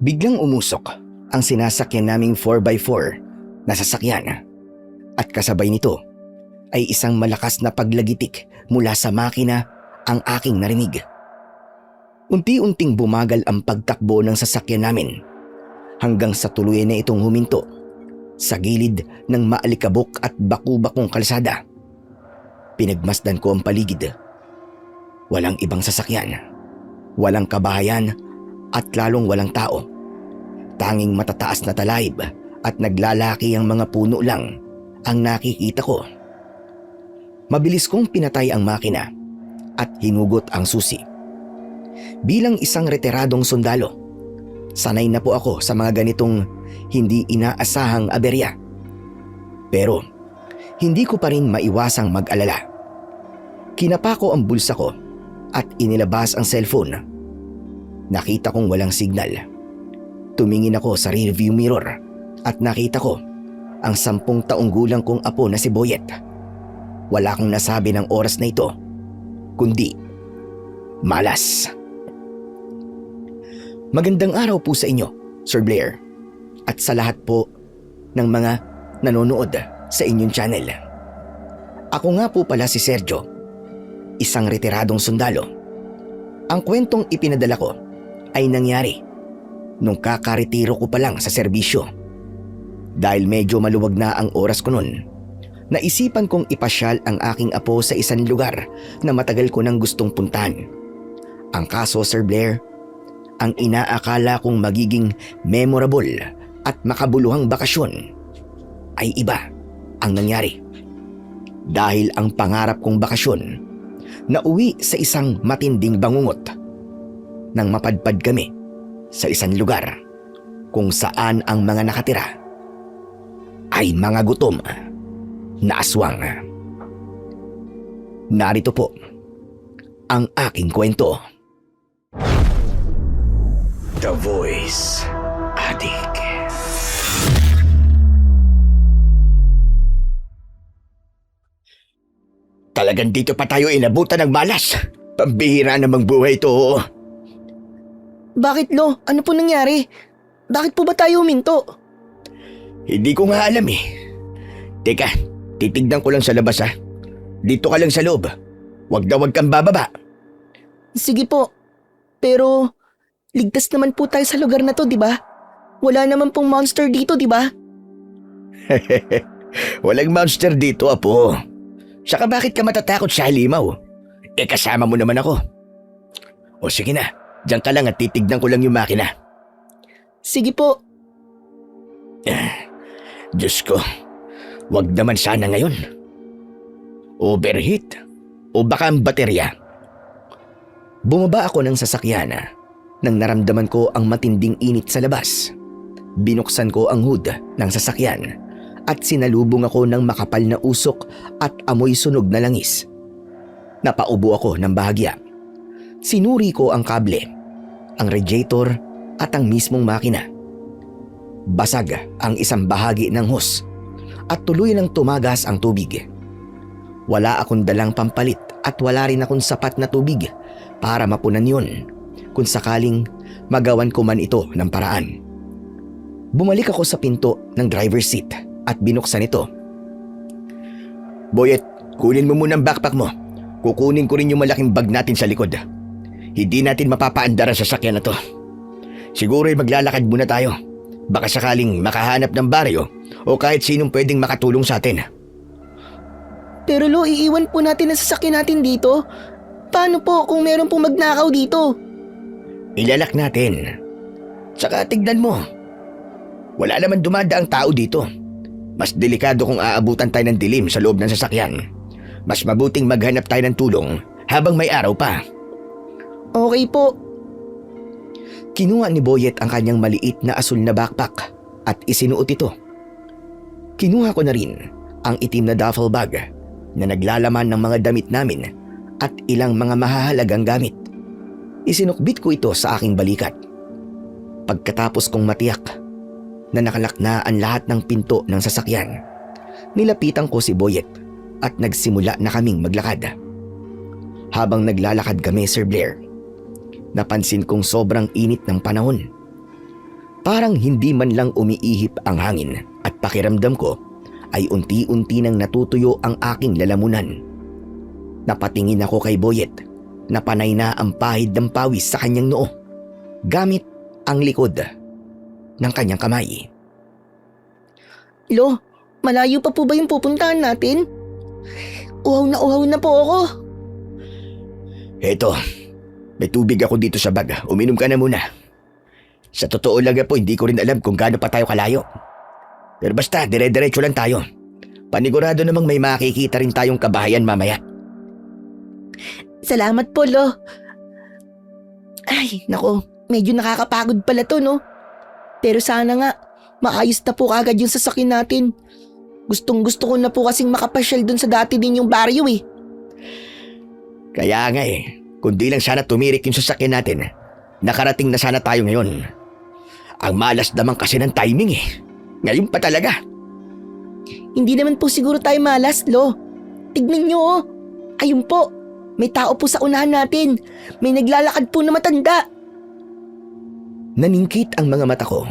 Biglang umusok ang sinasakyan naming 4x4 na sasakyan at kasabay nito ay isang malakas na paglagitik mula sa makina ang aking narinig. Unti-unting bumagal ang pagtakbo ng sasakyan namin hanggang sa tuluyan na itong huminto sa gilid ng maalikabok at baku-bakong kalsada. Pinagmasdan ko ang paligid. Walang ibang sasakyan, walang kabahayan at lalong walang tao. Tanging matataas na talayib at naglalaki ang mga puno lang ang nakikita ko. Mabilis kong pinatay ang makina at hinugot ang susi. Bilang isang retiradong sundalo, sanay na po ako sa mga ganitong hindi inaasahang aberya. Pero hindi ko pa rin maiwasang mag-alala. Kinapa ko ang bulsa ko at inilabas ang cellphone. Nakita kong walang signal. Tumingin ako sa rearview mirror at nakita ko ang 10 taong gulang kong apo na si Boyet. Wala akong nasabi ng oras na ito, kundi malas. Magandang araw po sa inyo, Sir Blair, at sa lahat po ng mga nanonood sa inyong channel. Ako nga po pala si Sergio, isang retiradong sundalo. Ang kwentong ipinadala ko ay nangyari nung kakaretiro ko pa lang sa serbisyo. Dahil medyo maluwag na ang oras ko nun, naisipan kong ipasyal ang aking apo sa isang lugar na matagal ko nang gustong puntahan. Ang kaso, Sir Blair, ang inaakala kong magiging memorable at makabuluhang bakasyon ay iba ang nangyari. Dahil ang pangarap kong bakasyon nauwi sa isang matinding bangungot nang mapadpad kami sa isang lugar kung saan ang mga nakatira ay mga gutom na aswang. Narito po ang aking kwento. The Voice Addict. Talagang dito pa tayo inabutan ng malas. Pambihira namang buhay ito. Bakit, Lo? Ano po nangyari? Bakit po ba tayo huminto? Hindi ko nga alam eh. Teka, titignan ko lang sa labas ha. Dito ka lang sa loob. Wag kang bababa. Sige po. Pero ligtas naman po tayo sa lugar na to, di ba? Wala naman pong monster dito, di ba? Walang monster dito, apo. Saka bakit ka matatakot sa halimaw? Kasama mo naman ako. O sige na, diyan ka lang at titignan ko lang yung makina. Sige po. Diyos ko, wag naman sana ngayon. Overheat o baka ang baterya. Bumaba ako ng sasakyan nang naramdaman ko ang matinding init sa labas. Binuksan ko ang hood ng sasakyan at sinalubong ako ng makapal na usok at amoy sunog na langis. Napaubo ako ng bahagya. Sinuri ko ang kable, ang radiator at ang mismong makina. Basag ang isang bahagi ng hose at tuloy nang tumagas ang tubig. Wala akong dalang pampalit at wala rin akong sapat na tubig para mapunan yun kung sakaling magawan ko man ito ng paraan. Bumalik ako sa pinto ng driver's seat at binuksan ito. Boyet, kunin mo muna ang backpack mo. Kukunin ko rin yung malaking bag natin sa likod. Hindi natin mapapaandar ang sasakyan na to. Siguro ay maglalakad muna tayo. Baka sakaling makahanap ng baryo o kahit sinong pwedeng makatulong sa atin. Pero Lo, iiwan po natin ang sasakyan natin dito. Paano po kung meron pong magnakaw dito? Ilalak natin. Tsaka tignan mo. Wala naman dumadaang tao dito. Mas delikado kung aabutan tayo ng dilim sa loob ng sasakyan. Mas mabuting maghanap tayo ng tulong habang may araw pa. Okay po. Kinuha ni Boyet ang kanyang maliit na asul na backpack at isinuot ito. Kinuha ko na rin ang itim na duffel bag na naglalaman ng mga damit namin at ilang mga mahahalagang gamit. Isinukbit ko ito sa aking balikat. Pagkatapos kong matiyak na nakalak na ang lahat ng pinto ng sasakyan, nilapitan ko si Boyet at nagsimula na kaming maglakad. Habang naglalakad kami, Sir Blair, napansin kong sobrang init ng panahon. Parang hindi man lang umiihip ang hangin at pakiramdam ko ay unti-unti nang natutuyo ang aking lalamunan. Napatingin ako kay Boyet na panay na ang pahid ng pawis sa kanyang noo gamit ang likod ng kanyang kamay. Lo, malayo pa po ba yung pupuntahan natin? Uhaw na po ako. Eto, may tubig ako dito sa bag. Uminom ka na muna. Sa totoo lang po, hindi ko rin alam kung gaano pa tayo kalayo. Pero basta, dire-diretso lang tayo. Panigurado namang may makikita rin tayong kabahayan mamaya. Salamat po, Lo. Ay, nako, medyo nakakapagod pala to, no? Pero sana nga, maayos na po kagad yung sasakyan natin. Gustong-gusto ko na po kasing makapasyal dun sa dati ninyong baryo eh. Kaya nga kundi lang sana tumirik yung sasakyan natin. Nakarating na sana tayo ngayon. Ang malas naman kasi ng timing eh. Ngayon pa talaga. Hindi naman po siguro tayo malas, Lo. Tignan nyo oh. Ayun po, may tao po sa unahan natin. May naglalakad po na matanda. Naningkit ang mga mata ko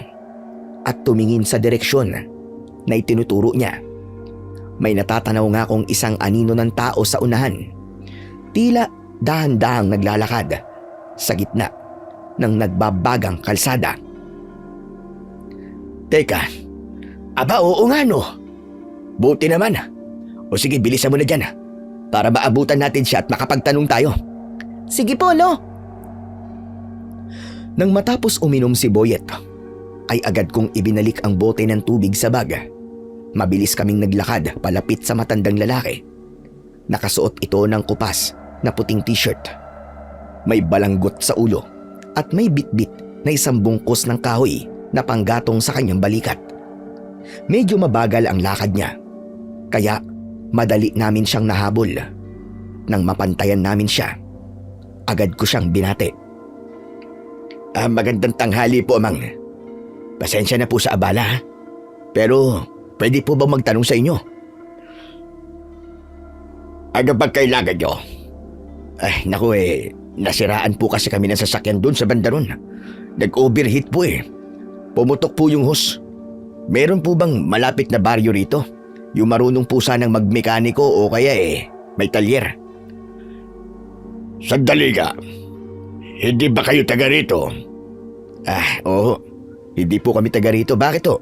at tumingin sa direksyon na itinuturo niya. May natatanaw nga akong isang anino ng tao sa unahan. Tila dahan-dahang naglalakad sa gitna ng nagbabagang kalsada. Teka, aba oo nga no. Buti naman. O sige, bilisan mo na dyan para maabutan natin siya at makapagtanong tayo. Sige po, Lo. Nang matapos uminom si Boyet, ay agad kong ibinalik ang bote ng tubig sa bag. Mabilis kaming naglakad palapit sa matandang lalaki. Nakasuot ito ng kupas na puting t-shirt. May balanggot sa ulo at may bitbit na isang bungkos ng kahoy na panggatong sa kanyang balikat. Medyo mabagal ang lakad niya, kaya madali namin siyang nahabol. Nang mapantayan namin siya, agad ko siyang binate. Magandang tanghali po, Amang. Pasensya na po sa abala, ha? Pero pwede po ba magtanong sa inyo? Ano bang kailangan nyo? Ay, naku nasiraan po kasi kami ng sasakyan doon sa bandaron. Nag-overheat po Pumutok po yung hose. Meron po bang malapit na baryo rito? Yung marunong po sanang magmekaniko o kaya may talyer? Sandali ka. Hindi ba kayo taga rito? Oo. Hindi po kami taga rito. Bakit to?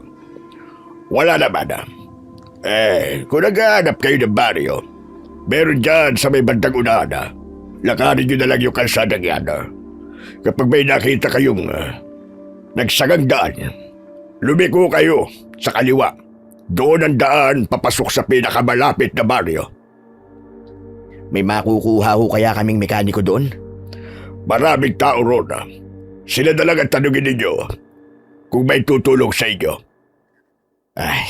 Wala naman kung naghahanap kayo ng baryo, meron dyan sa may bandang unahan. Lakarin nyo na lang yung kalsadang yan. Kapag may nakita kayong nagsagang daan, lumiko kayo sa kaliwa. Doon ang daan papasok sa pinakamalapit na baryo. May makukuha ho kaya kaming mekaniko doon? Maraming tao ron. Sila na lang ang tanungin ninyo kung may tutulong sa inyo.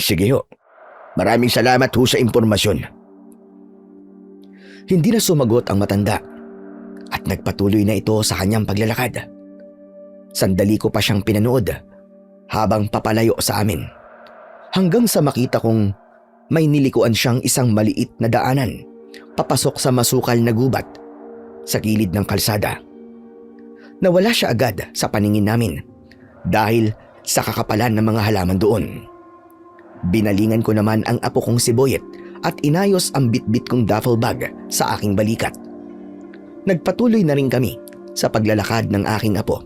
Sige ho. Maraming salamat ho sa impormasyon. Hindi na sumagot ang matanda at nagpatuloy na ito sa kanyang paglalakad. Sandali ko pa siyang pinanood habang papalayo sa amin. Hanggang sa makita kong may nilikuan siyang isang maliit na daanan papasok sa masukal na gubat sa gilid ng kalsada. Nawala siya agad sa paningin namin dahil sa kakapalan ng mga halaman doon. Binalingan ko naman ang apo kong si Boyet at inayos ang bitbit kong duffel bag sa aking balikat. Nagpatuloy na rin kami sa paglalakad ng aking apo.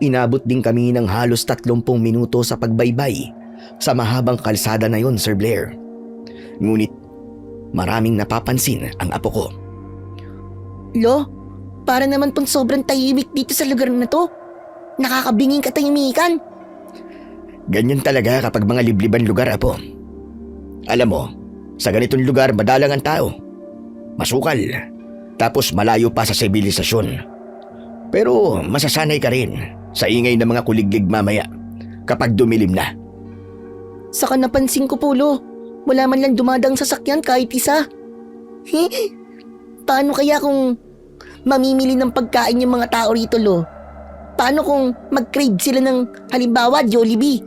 Inabot din kami ng halos 30 minuto sa pagbaybay sa mahabang kalsada na yon, Sir Blair. Ngunit maraming napapansin ang apo ko. Lo, para naman pong sobrang tahimik dito sa lugar na to. Nakakabinging katahimikan. Ganyan talaga kapag mga libliban lugar, apo. Alam mo, sa ganitong lugar madalang ang tao. Masukal, tapos malayo pa sa sibilisasyon. Pero masasanay ka rin sa ingay ng mga kuliglig mamaya kapag dumilim na. Saka napansin ko po, Lo, wala man lang dumadang sasakyan kahit isa. Paano kaya kung mamimili ng pagkain yung mga tao rito, Lo? Paano kung mag-crave sila ng halimbawa Jollibee?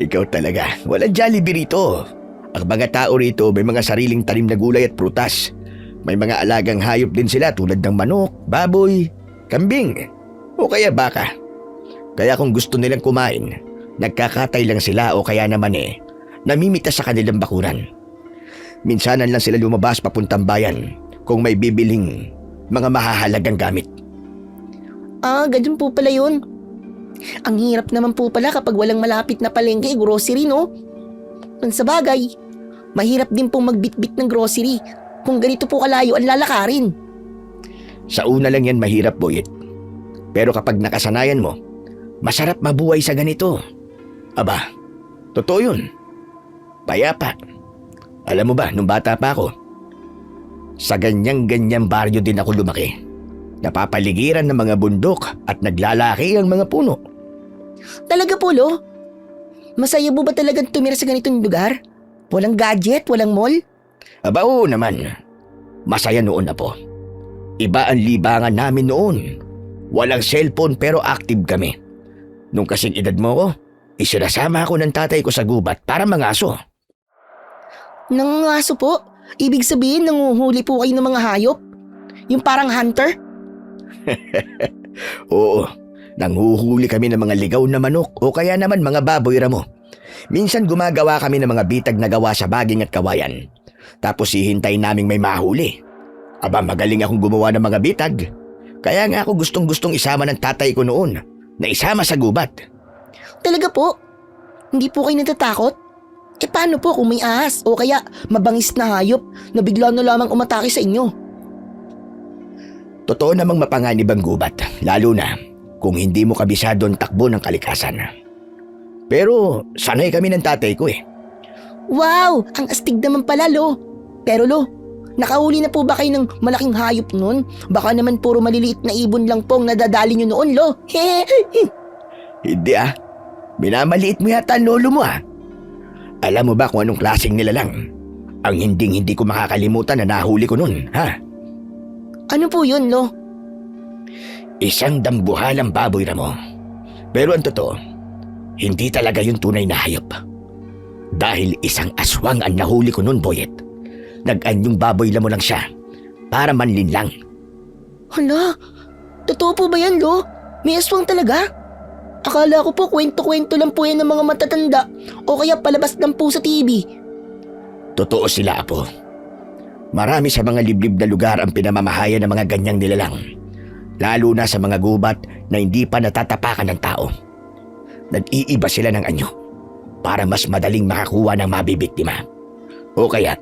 Ikaw talaga, walang Jollibee rito. Ang mga tao rito may mga sariling tanim na gulay at prutas. May mga alagang hayop din sila tulad ng manok, baboy, kambing, o kaya baka. Kaya kung gusto nilang kumain, nagkakatay lang sila o kaya naman namimitas sa kanilang bakuran. Minsanan lang sila lumabas papuntang bayan kung may bibiling mga mahahalagang gamit. Ganun po pala yun. Ang hirap naman po pala kapag walang malapit na palengke, grocery, no? Kung sa bagay, mahirap din pong magbitbit ng grocery kung ganito po kalayo ang lalakarin. Sa una lang yan mahirap, Boyet. Pero kapag nakasanayan mo, masarap mabuhay sa ganito. Aba, totoo yun. Payapa. Alam mo ba, nung bata pa ako, sa ganyang-ganyang baryo din ako lumaki. Napapaligiran ng mga bundok at naglalaki ang mga puno. Talaga po, Lo? Masaya mo ba talagang tumira sa ganitong lugar? Walang gadget, walang mall? Aba oo naman. Masaya noon na po. Iba ang libangan namin noon. Walang cellphone pero active kami. Nung kasing edad mo ko, isinasama ako ng tatay ko sa gubat para mangaso. Nangangaso po? Ibig sabihin nanguhuli po kayo ng mga hayop? Yung parang hunter? Oo, nanghuhuli kami ng mga ligaw na manok o kaya naman mga baboy ramo. Minsan gumagawa kami ng mga bitag na gawa sa baging at kawayan. Tapos hihintayin naming may mahuli. Aba, magaling akong gumawa ng mga bitag. Kaya nga ako gustong-gustong isama ng tatay ko noon na isama sa gubat. Talaga po? Hindi po kayo natatakot? Paano po kung may ahas o kaya mabangis na hayop na bigla na lamang umatake sa inyo? Totoo namang mapanganib ang gubat, lalo na kung hindi mo kabisado ang takbo ng kalikasan. Pero sanay kami ng tatay ko Wow! Ang astig naman pala, Lo. Pero Lo, nakahuli na po ba kayo ng malaking hayop nun? Baka naman puro maliliit na ibon lang po ang nadadali nyo noon, Lo. Hindi minamaliit mo yata ang lolo mo Alam mo ba kung anong klaseng nilalang ang hindi ko makakalimutan na nahuli ko nun, ha? Ano po yun, Lo? Isang dambuhalang baboy ramo. Pero ang totoo, hindi talaga yung tunay na hayop. Dahil isang aswang ang nahuli ko nun, Boyet. Nag-anyong baboy lamo lang siya para manlinlang. Hala, totoo po ba yan, Lo? May aswang talaga? Akala ko po kwento-kwento lang po yan ng mga matatanda o kaya palabas lang po sa TV. Totoo sila, Apo. Marami sa mga liblib na lugar ang pinamamahayan ng mga ganyang nilalang. Lalo na sa mga gubat na hindi pa natatapakan ng tao. Nag-iiba sila ng anyo para mas madaling makakuha ng mabibiktima. O kaya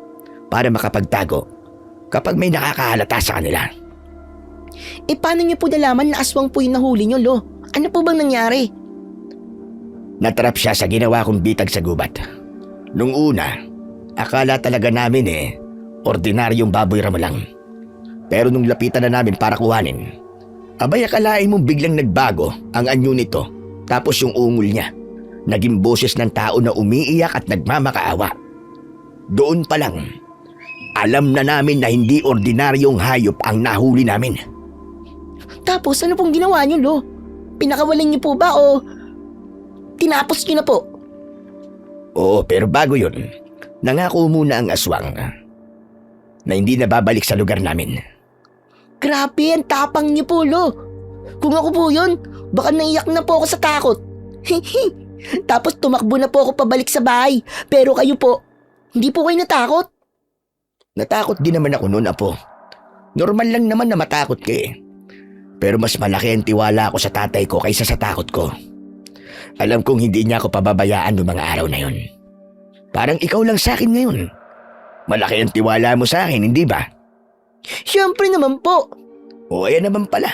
para makapagtago kapag may nakakahalata sa kanila. Paano niyo po nalaman na aswang po yung nahuli niyo, Lo? Ano po bang nangyari? Natrap siya sa ginawa kong bitag sa gubat. Nung una, akala talaga namin ordinaryong baboy ramo lang. Pero nung lapitan na namin para kuhanin, abay akalain mong biglang nagbago ang anyo nito. Tapos yung ungol niya, naging boses ng tao na umiiyak at nagmamakaawa. Doon pa lang, alam na namin na hindi ordinaryong hayop ang nahuli namin. Tapos ano pong ginawa niyo, Lo? Pinakawalan niyo po ba o tinapos niyo na po? Oo, pero bago yun, nangako muna ang aswang na hindi na babalik sa lugar namin. Grabe, ang tapang niyo po, Lo. Kung ako po yun, baka naiyak na po ako sa takot. Tapos tumakbo na po ako pabalik sa bahay. Pero kayo po, hindi po kayo natakot? Natakot din naman ako noon, Apo. Normal lang naman na matakot ka Pero mas malaki ang tiwala ko sa tatay ko kaysa sa takot ko. Alam kong hindi niya ako pababayaan noong mga araw na yun. Parang ikaw lang sa akin ngayon. Malaki ang tiwala mo sa akin, hindi ba? Siyempre naman po. O ayan naman pala.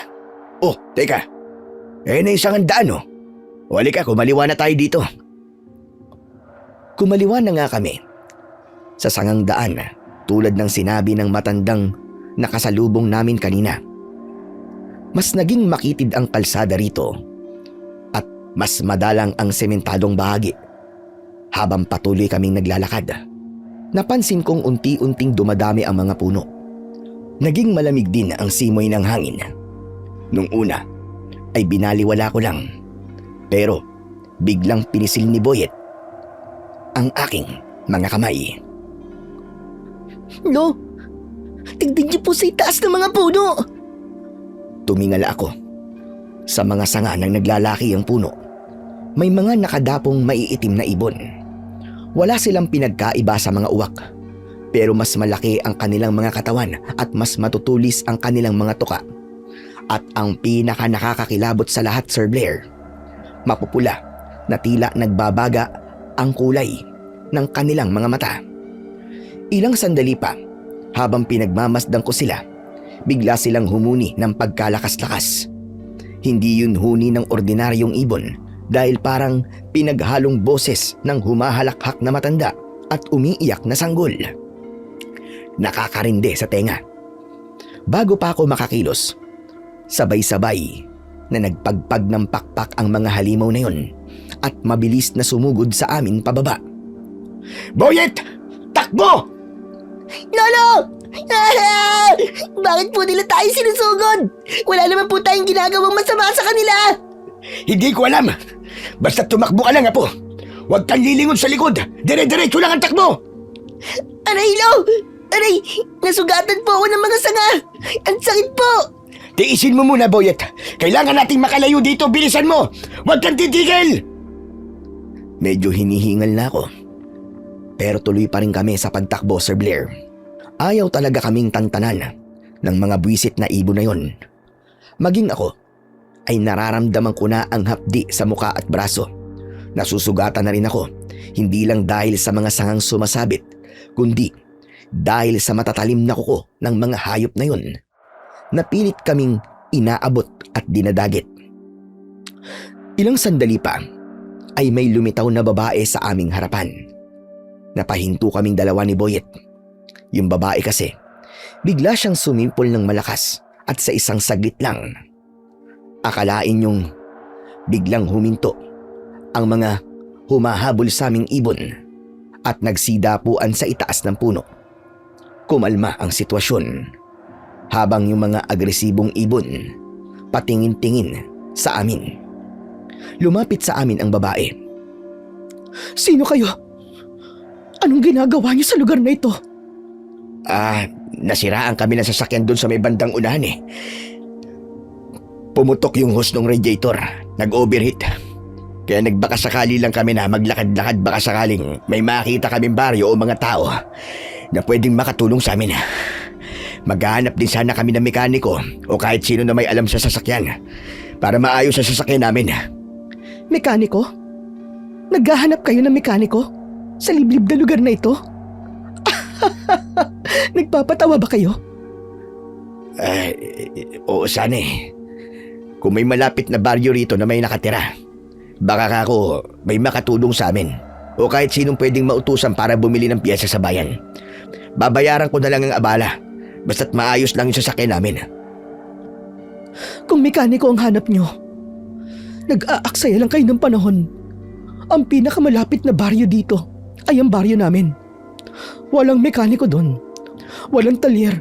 Oh, teka. Ayan na isang daan O halika, kumaliwa na tayo dito. Kumaliwa na nga kami. Sa sangang daan, tulad ng sinabi ng matandang nakasalubong namin kanina. Mas naging makitid ang kalsada rito at mas madalang ang sementadong bahagi. Habang patuloy kaming naglalakad, napansin kong unti-unting dumadami ang mga puno. Naging malamig din ang simoy ng hangin. Nung una ay binaliwala ko lang, pero biglang pinisil ni Boyet ang aking mga kamay. Lo, tignan niyo po sa itaas ng mga puno. Tumingala ako. Sa mga sanga ng naglalaki ang puno, may mga nakadapong maiitim na ibon. Wala silang pinagkaiba sa mga uwak, pero mas malaki ang kanilang mga katawan at mas matutulis ang kanilang mga tuka. At ang pinaka nakakakilabot sa lahat, Sir Blair, mapupula na tila nagbabaga ang kulay ng kanilang mga mata. Ilang sandali pa, habang pinagmamasdan ko sila, bigla silang humuni ng pagkalakas-lakas. Hindi yun huni ng ordinaryong ibon dahil parang pinaghalong boses ng humahalakhak na matanda at umiiyak na sanggol. Nakakarindi sa tenga. Bago pa ako makakilos, sabay-sabay na nagpagpag ng pakpak ang mga halimaw na yun at mabilis na sumugod sa amin pababa. "Boyet! Takbo!" Lolo! Ah! Bakit po nila tayo sinusugod? Wala naman po tayong ginagawang masama sa kanila. "Hindi ko alam. Basta tumakbo ka lang, apo. Huwag kang lilingon sa likod. Dire-diretso lang ang takbo." Aray, Lo! Aray! Nasugatan po ako ng mga sanga. Ang sakit po! Tiisin mo muna, Boyet. Kailangan nating makalayo dito. Bilisan mo! Huwag kang titigil! Medyo hinihingal na ako. Pero tuloy pa rin kami sa pagtakbo, Sir Blair. Ayaw talaga kaming tantanan ng mga buwisit na ibon na yon. Maging ako ay nararamdaman ko na ang hapdi sa muka at braso. Nasusugatan na rin ako, hindi lang dahil sa mga sangang sumasabit, kundi dahil sa matatalim na kuko ng mga hayop na yon. Napilit kaming inaabot at dinadagit. Ilang sandali pa ay may lumitaw na babae sa aming harapan. Napahinto kaming dalawa ni Boyet. Yung babae kasi, bigla siyang sumimpol ng malakas at sa isang saglit lang. Akalain yung biglang huminto ang mga humahabol sa aming ibon at nagsidapuan sa itaas ng puno. Kumalma ang sitwasyon habang yung mga agresibong ibon patingin-tingin sa amin. Lumapit sa amin ang babae. Sino kayo? Anong ginagawa niyo sa lugar na ito? Nasiraan kami ng sasakyan doon sa may bandang unahan eh. Pumutok yung hose ng radiator. Nag-overheat. Kaya nagbakasakali lang kami na maglakad-lakad baka sakaling may makita kaming baryo o mga tao na pwedeng makatulong sa amin. Maghahanap din sana kami ng mekaniko o kahit sino na may alam sa sasakyan para maayos sa sasakyan namin. Mekaniko? Naghahanap kayo ng mekaniko? Sa liblib na lugar na ito? Nagpapatawa ba kayo? Oo sana eh. Kung may malapit na baryo rito na may nakatira, baka ako may makatulong sa amin o kahit sinong pwedeng mautusan para bumili ng piyesa sa bayan. Babayaran ko na lang ang abala basta't maayos lang yung sasakyan namin. Kung mekaniko ang hanap nyo, nag-aaksaya lang kayo ng panahon. Ang pinakamalapit na baryo dito ay ang baryo namin. Walang mekaniko doon, walang talyer,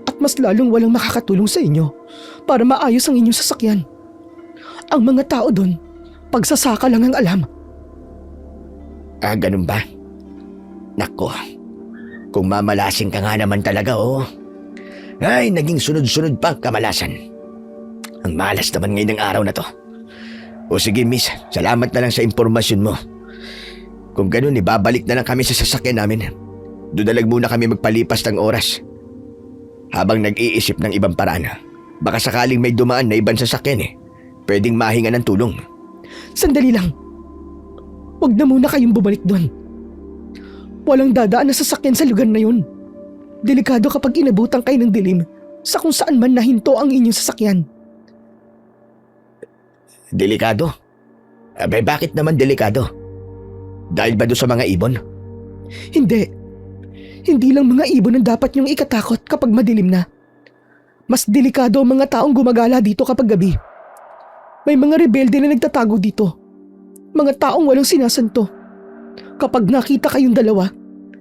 at mas lalong walang makakatulong sa inyo para maayos ang inyong sasakyan. Ang mga tao doon, pagsasaka lang ang alam. Ganun ba? Nako, kung mamalasing ka nga naman talaga, oh. Ay, naging sunod-sunod pa ang kamalasan. Ang malas naman ngayon ng araw na to. O sige, miss, salamat na lang sa impormasyon mo. Kung ganun, ibabalik na lang kami sa sasakyan namin. Doon na lang muna kami magpalipas ng oras. Habang nag-iisip ng ibang paraan. Baka sakaling may dumaan na ibang sasakyan eh. Pwedeng mahinga ng tulong. Sandali lang. Huwag na muna kayong bumalik doon. Walang dadaan na sasakyan sa lugar na yun. Delikado kapag inabutan kayo ng dilim sa kung saan man nahinto ang inyong sasakyan. Delikado? Bakit naman delikado? Dahil ba doon sa mga ibon? Hindi. Hindi lang mga ibon ang dapat niyong ikatakot kapag madilim na. Mas delikado ang mga taong gumagala dito kapag gabi. May mga rebelde na nagtatago dito. Mga taong walang sinasanto. Kapag nakita kayong dalawa,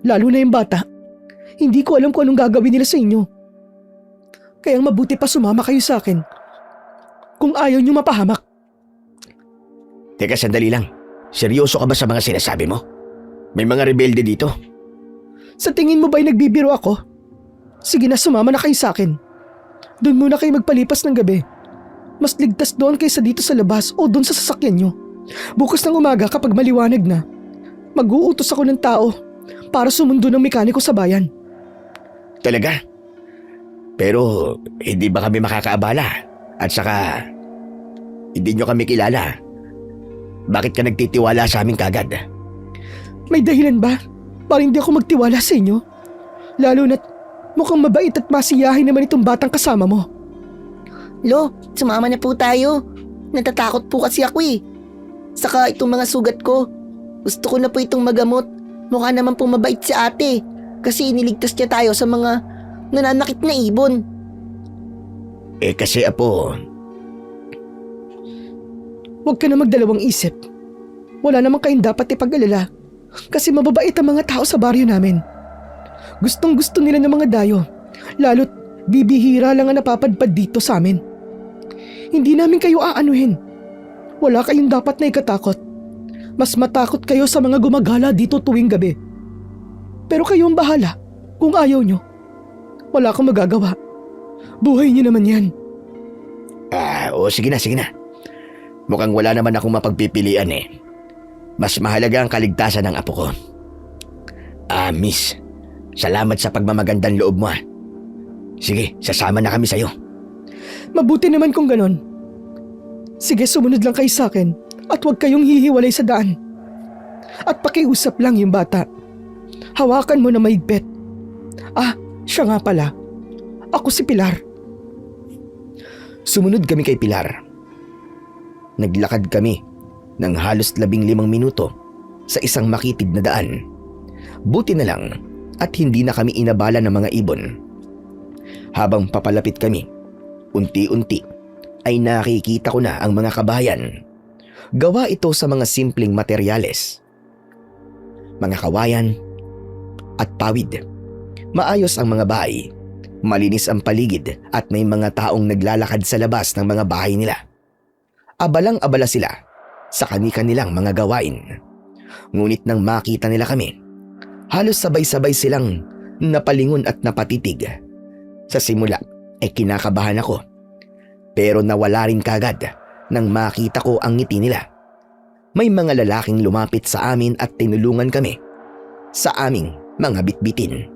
lalo na yung bata, hindi ko alam kung anong gagawin nila sa inyo. Kaya mabuti pa sumama kayo sa akin. Kung ayaw niyo mapahamak. Teka, sandali lang. Seryoso ka ba sa mga sinasabi mo? May mga rebelde dito? Sa tingin mo ba'y nagbibiro ako? Sige na, sumama na kayo sa akin. Doon muna kayo magpalipas ng gabi. Mas ligtas doon kaysa dito sa labas o doon sa sasakyan nyo. Bukas ng umaga kapag maliwanag na, mag-uutos ako ng tao para sumundo ng mekaniko sa bayan. Talaga? Pero hindi ba kami makakaabala? At saka, hindi nyo kami kilala. Bakit ka nagtitiwala sa amin kagad? May dahilan ba para hindi ako magtiwala sa inyo? Lalo na't mukhang mabait at masiyahin naman itong batang kasama mo. Lo, sumama na po tayo. Natatakot po kasi ako eh. Saka itong mga sugat ko. Gusto ko na po itong magamot. Mukha naman po mabait si ate. Kasi iniligtas niya tayo sa mga nananakit na ibon. Kasi apo, Huwag ka na magdalawang isip. Wala namang kayong dapat ipag-alala. Kasi mababait ang mga tao sa baryo namin. Gustong gusto nila ng mga dayo. Lalo't bibihira lang ang napapadpad dito sa amin. Hindi namin kayo aanuhin. Wala kayong dapat na ikatakot. Mas matakot kayo sa mga gumagala dito tuwing gabi. Pero kayong bahala kung ayaw nyo. Wala akong magagawa. Buhay niyo naman yan. sige na. Mukhang wala naman akong mapagpipilian eh. Mas mahalaga ang kaligtasan ng apo ko. Miss, salamat sa pagmamagandang loob mo. Sige, sasama na kami sa'yo. Mabuti naman kung ganon. Sige, sumunod lang kayo sa akin at huwag kayong hihiwalay sa daan. At pakiusap lang yung bata. Hawakan mo na mahigpit. Siya nga pala. Ako si Pilar. Sumunod kami kay Pilar. Naglakad kami ng halos 15 minuto sa isang makitid na daan. Buti na lang at hindi na kami inabala ng mga ibon. Habang papalapit kami, unti-unti ay nakikita ko na ang mga kabayan. Gawa ito sa mga simpleng materyales. Mga kawayan at pawid. Maayos ang mga bahay. Malinis ang paligid at may mga taong naglalakad sa labas ng mga bahay nila. Abalang-abala sila sa kani-kanilang mga gawain. Ngunit nang makita nila kami, halos sabay-sabay silang napalingon at napatitig. Sa simula ay kinakabahan ako, pero nawala rin kagad nang makita ko ang ngiti nila. May mga lalaking lumapit sa amin at tinulungan kami sa aming mga bitbitin.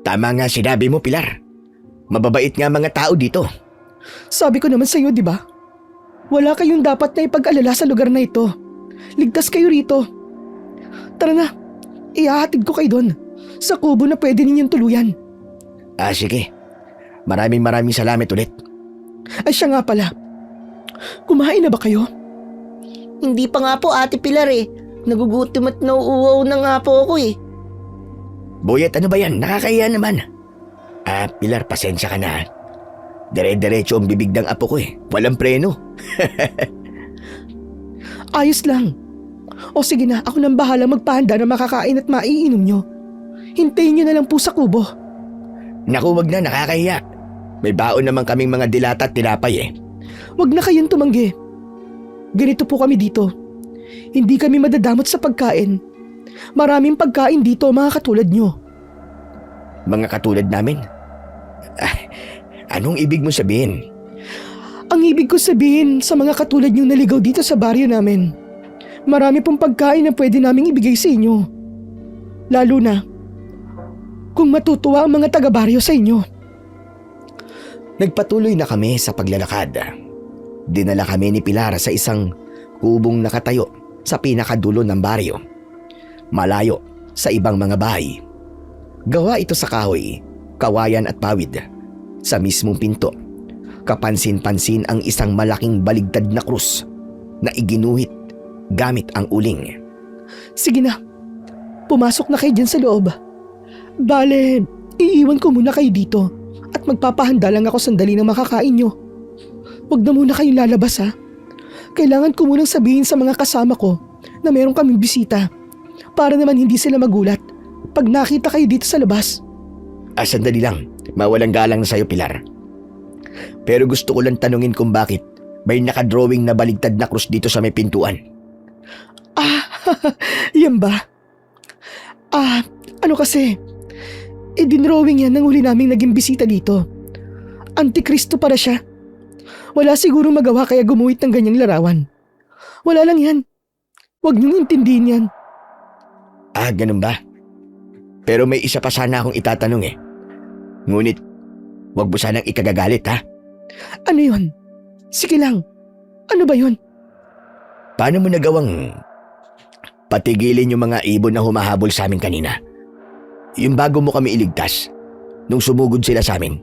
Tama nga sinabi mo, Pilar. Mababait nga mga tao dito. Sabi ko naman sa iyo, di ba? Wala kayong dapat na ipag-alala sa lugar na ito. Ligtas kayo rito. Tara na, ihahatid ko kayo doon sa kubo na pwede ninyong tuluyan. Sige. Maraming salamat ulit. Siya nga pala. Kumain na ba kayo? Hindi pa nga po Ate Pilar eh. Nagugutom at nauuwaw na nga po ako eh. Boyet, ano ba yan? Nakakahiya naman. Pilar, pasensya ka na. Dire-diretso ang bibig ng apo ko eh. Walang preno. Ayos lang. O sige na, ako nang bahala magpahanda na makakain at maiinom nyo. Hintayin nyo na lang po sa kubo. Naku, wag na, nakakahiya. May baon naman kaming mga dilata at tinapay eh. Wag na kayong tumanggi. Ganito po kami dito. Hindi kami madadamot sa pagkain. Maraming pagkain dito mga katulad nyo. Mga katulad namin? Anong ibig mo sabihin? Ang ibig ko sabihin sa mga katulad nyo naligaw dito sa baryo namin, marami pong pagkain na pwede naming ibigay sa inyo. Lalo na kung matutuwa ang mga taga-baryo sa inyo. Nagpatuloy na kami sa paglalakad. Dinala kami ni Pilar sa isang kubong nakatayo sa pinakadulo ng baryo. Malayo sa ibang mga bahay. Gawa ito sa kahoy, kawayan at pawid. Sa mismong pinto, kapansin-pansin ang isang malaking baligtad na krus na iginuhit gamit ang uling. Sige na, pumasok na kayo dyan sa loob. Bale, iiwan ko muna kayo dito at magpapahanda lang ako sandali ng makakain nyo. Huwag na muna kayong lalabas ha. Kailangan ko munang sabihin sa mga kasama ko na meron kaming bisita para naman hindi sila magulat pag nakita kayo dito sa labas. Sandali lang, mawalang galang na sa'yo, Pilar. Pero gusto ko lang tanungin kung bakit may nakadrawing na baligtad na krus dito sa may pintuan. Yan ba? Ano kasi? Dinrawing yan nang huli naming naging bisita dito. Antikristo para siya. Wala siguro magawa kaya gumuhit ng ganyang larawan. Wala lang yan. Huwag niyong intindihin yan. Ah, ganun ba? Pero may isa pa sana akong itatanong eh. Ngunit, wag mo sanang ikagagalit ha? Ano yun? Sige lang. Ano ba yun? Paano mo nagawang patigilin yung mga ibon na humahabol sa amin kanina? Yung bago mo kami iligtas, nung sumugod sila sa amin.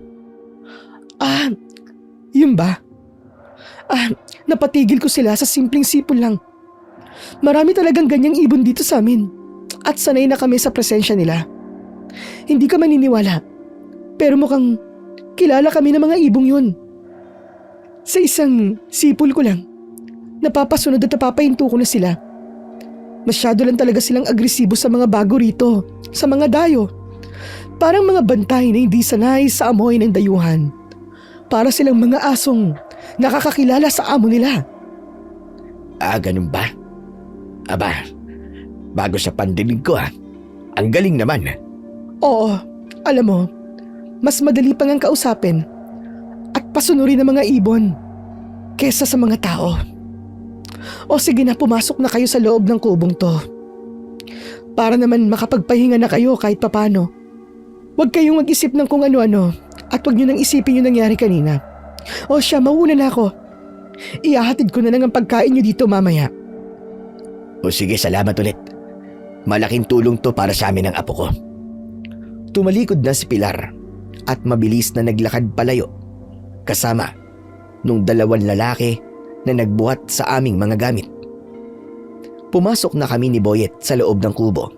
Ah, yun ba? Napatigil ko sila sa simpleng sipon lang. Marami talagang ganyang ibon dito sa amin. At sanay na kami sa presensya nila. Hindi ka maniniwala. Pero mukhang kilala kami ng mga ibong yun. Sa isang sipol ko lang, napapasunod at napapahinto ko na sila. Masyado lang talaga silang agresibo sa mga bago rito, sa mga dayo. Parang mga bantay na hindi sanay sa amoy ng dayuhan. Para silang mga asong nakakakilala sa amo nila. Ah, ganun ba? Aba, bago sa pandinig ko ha. Ang galing naman. Oo, alam mo, mas madali pang ang kausapin at pasunurin ng mga ibon kesa sa mga tao. O sige na, pumasok na kayo sa loob ng kubong to. Para naman makapagpahinga na kayo kahit papano. Huwag kayong mag-isip ng kung ano-ano at huwag nyo nang isipin yung nangyari kanina. O siya, mauna na ako. Ihahatid ko na lang ang pagkain nyo dito mamaya. O sige, salamat ulit. Malaking tulong to para sa amin ng apo ko. Tumalikod na si Pilar at mabilis na naglakad palayo kasama nung dalawang lalaki na nagbuhat sa aming mga gamit. Pumasok na kami ni Boyet sa loob ng kubo.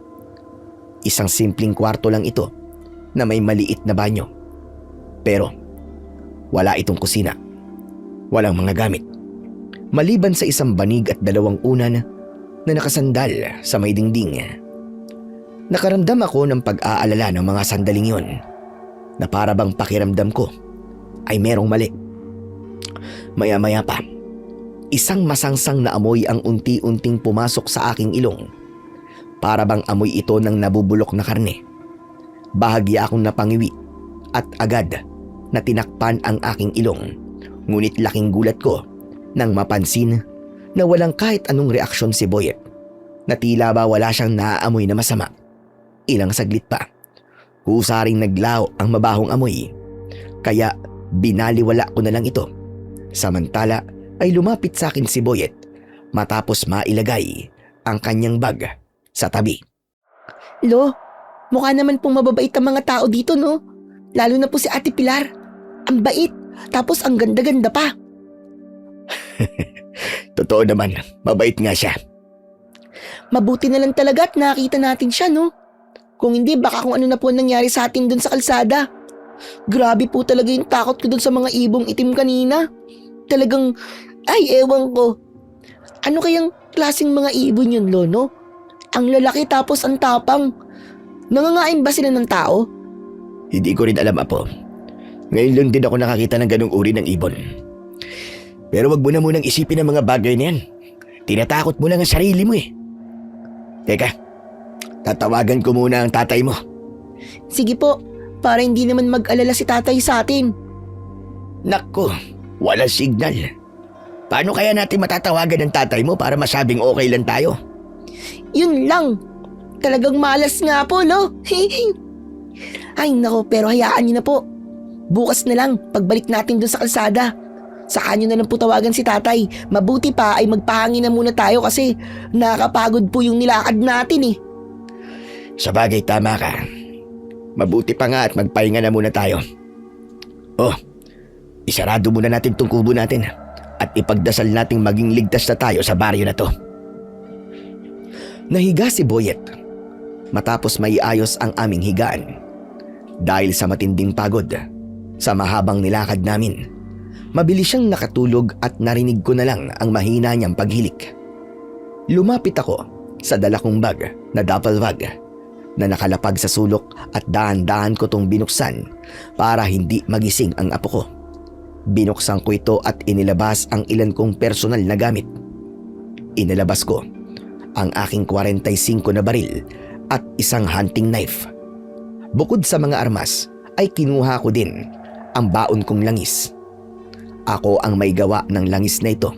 Isang simpleng kwarto lang ito na may maliit na banyo. Pero wala itong kusina. Walang mga gamit. Maliban sa isang banig at dalawang unan na nakasandal sa may dingding. Nakaramdam ako ng pag-aalala ng mga sandaling yon na para bang pakiramdam ko ay merong mali. Maya-maya pa, isang masangsang na amoy ang unti-unting pumasok sa aking ilong. Para bang amoy ito ng nabubulok na karne. Bahagya akong napangiwi at agad na tinakpan ang aking ilong. Ngunit laking gulat ko nang mapansin na walang kahit anong reaksyon si Boyet, na tila ba wala siyang naaamoy na masama. Ilang saglit pa, kusa ring naglaho ang mabahong amoy, kaya binaliwala ko na lang ito. Samantala ay lumapit sa akin si Boyet matapos mailagay ang kanyang bag sa tabi. Lo, mukha naman pong mababait ang mga tao dito, no? Lalo na po si Ate Pilar. Ang bait, tapos ang ganda-ganda pa. Totoo naman, mabait nga siya. Mabuti na lang talaga at nakita natin siya, no? Kung hindi, baka kung ano na po nangyari sa atin dun sa kalsada. Grabe po talaga yung takot ko dun sa mga ibong itim kanina. Talagang, ay ewan ko. Ano kayang klaseng mga ibon yun, Lo, no? Ang lalaki tapos ang tapang. Nangangain ba sila ng tao? Hindi ko rin alam, Apo. Ngayon lang din ako nakakita ng ganong uri ng ibon. Pero wag mo na munang isipin ang mga bagay na yan. Tinatakot mo lang ang sarili mo eh. Teka, tatawagan ko muna ang tatay mo. Sige po, para hindi naman mag-alala si tatay sa atin. Naku, walang signal. Paano kaya natin matatawagan ng tatay mo para masabing okay lang tayo? Yun lang. Talagang malas nga po, no? Ay nako, pero hayaan niyo na po. Bukas na lang, pagbalik natin dun sa kalsada. Saka nyo na lang po tawagan si tatay. Mabuti pa ay magpahangin na muna tayo kasi nakakapagod po yung nilakad natin eh. Sabagay, tama ka. Mabuti pa nga at magpahinga na muna tayo. Oh, isarado muna natin tong kubo natin at ipagdasal nating maging ligtas na tayo sa baryo na to. Nahiga si Boyet matapos maiayos ang aming higaan. Dahil sa matinding pagod, sa mahabang nilakad namin, mabilis siyang nakatulog at narinig ko na lang ang mahina niyang paghilik. Lumapit ako sa dala kong bag na duffel bag na nakalapag sa sulok at dahan-dahan ko tong binuksan para hindi magising ang apo ko. Binuksan ko ito at inilabas ang ilan kong personal na gamit. Inilabas ko ang aking 45 na baril at isang hunting knife. Bukod sa mga armas ay kinuha ko din ang baon kong langis. Ako ang may gawa ng langis na ito.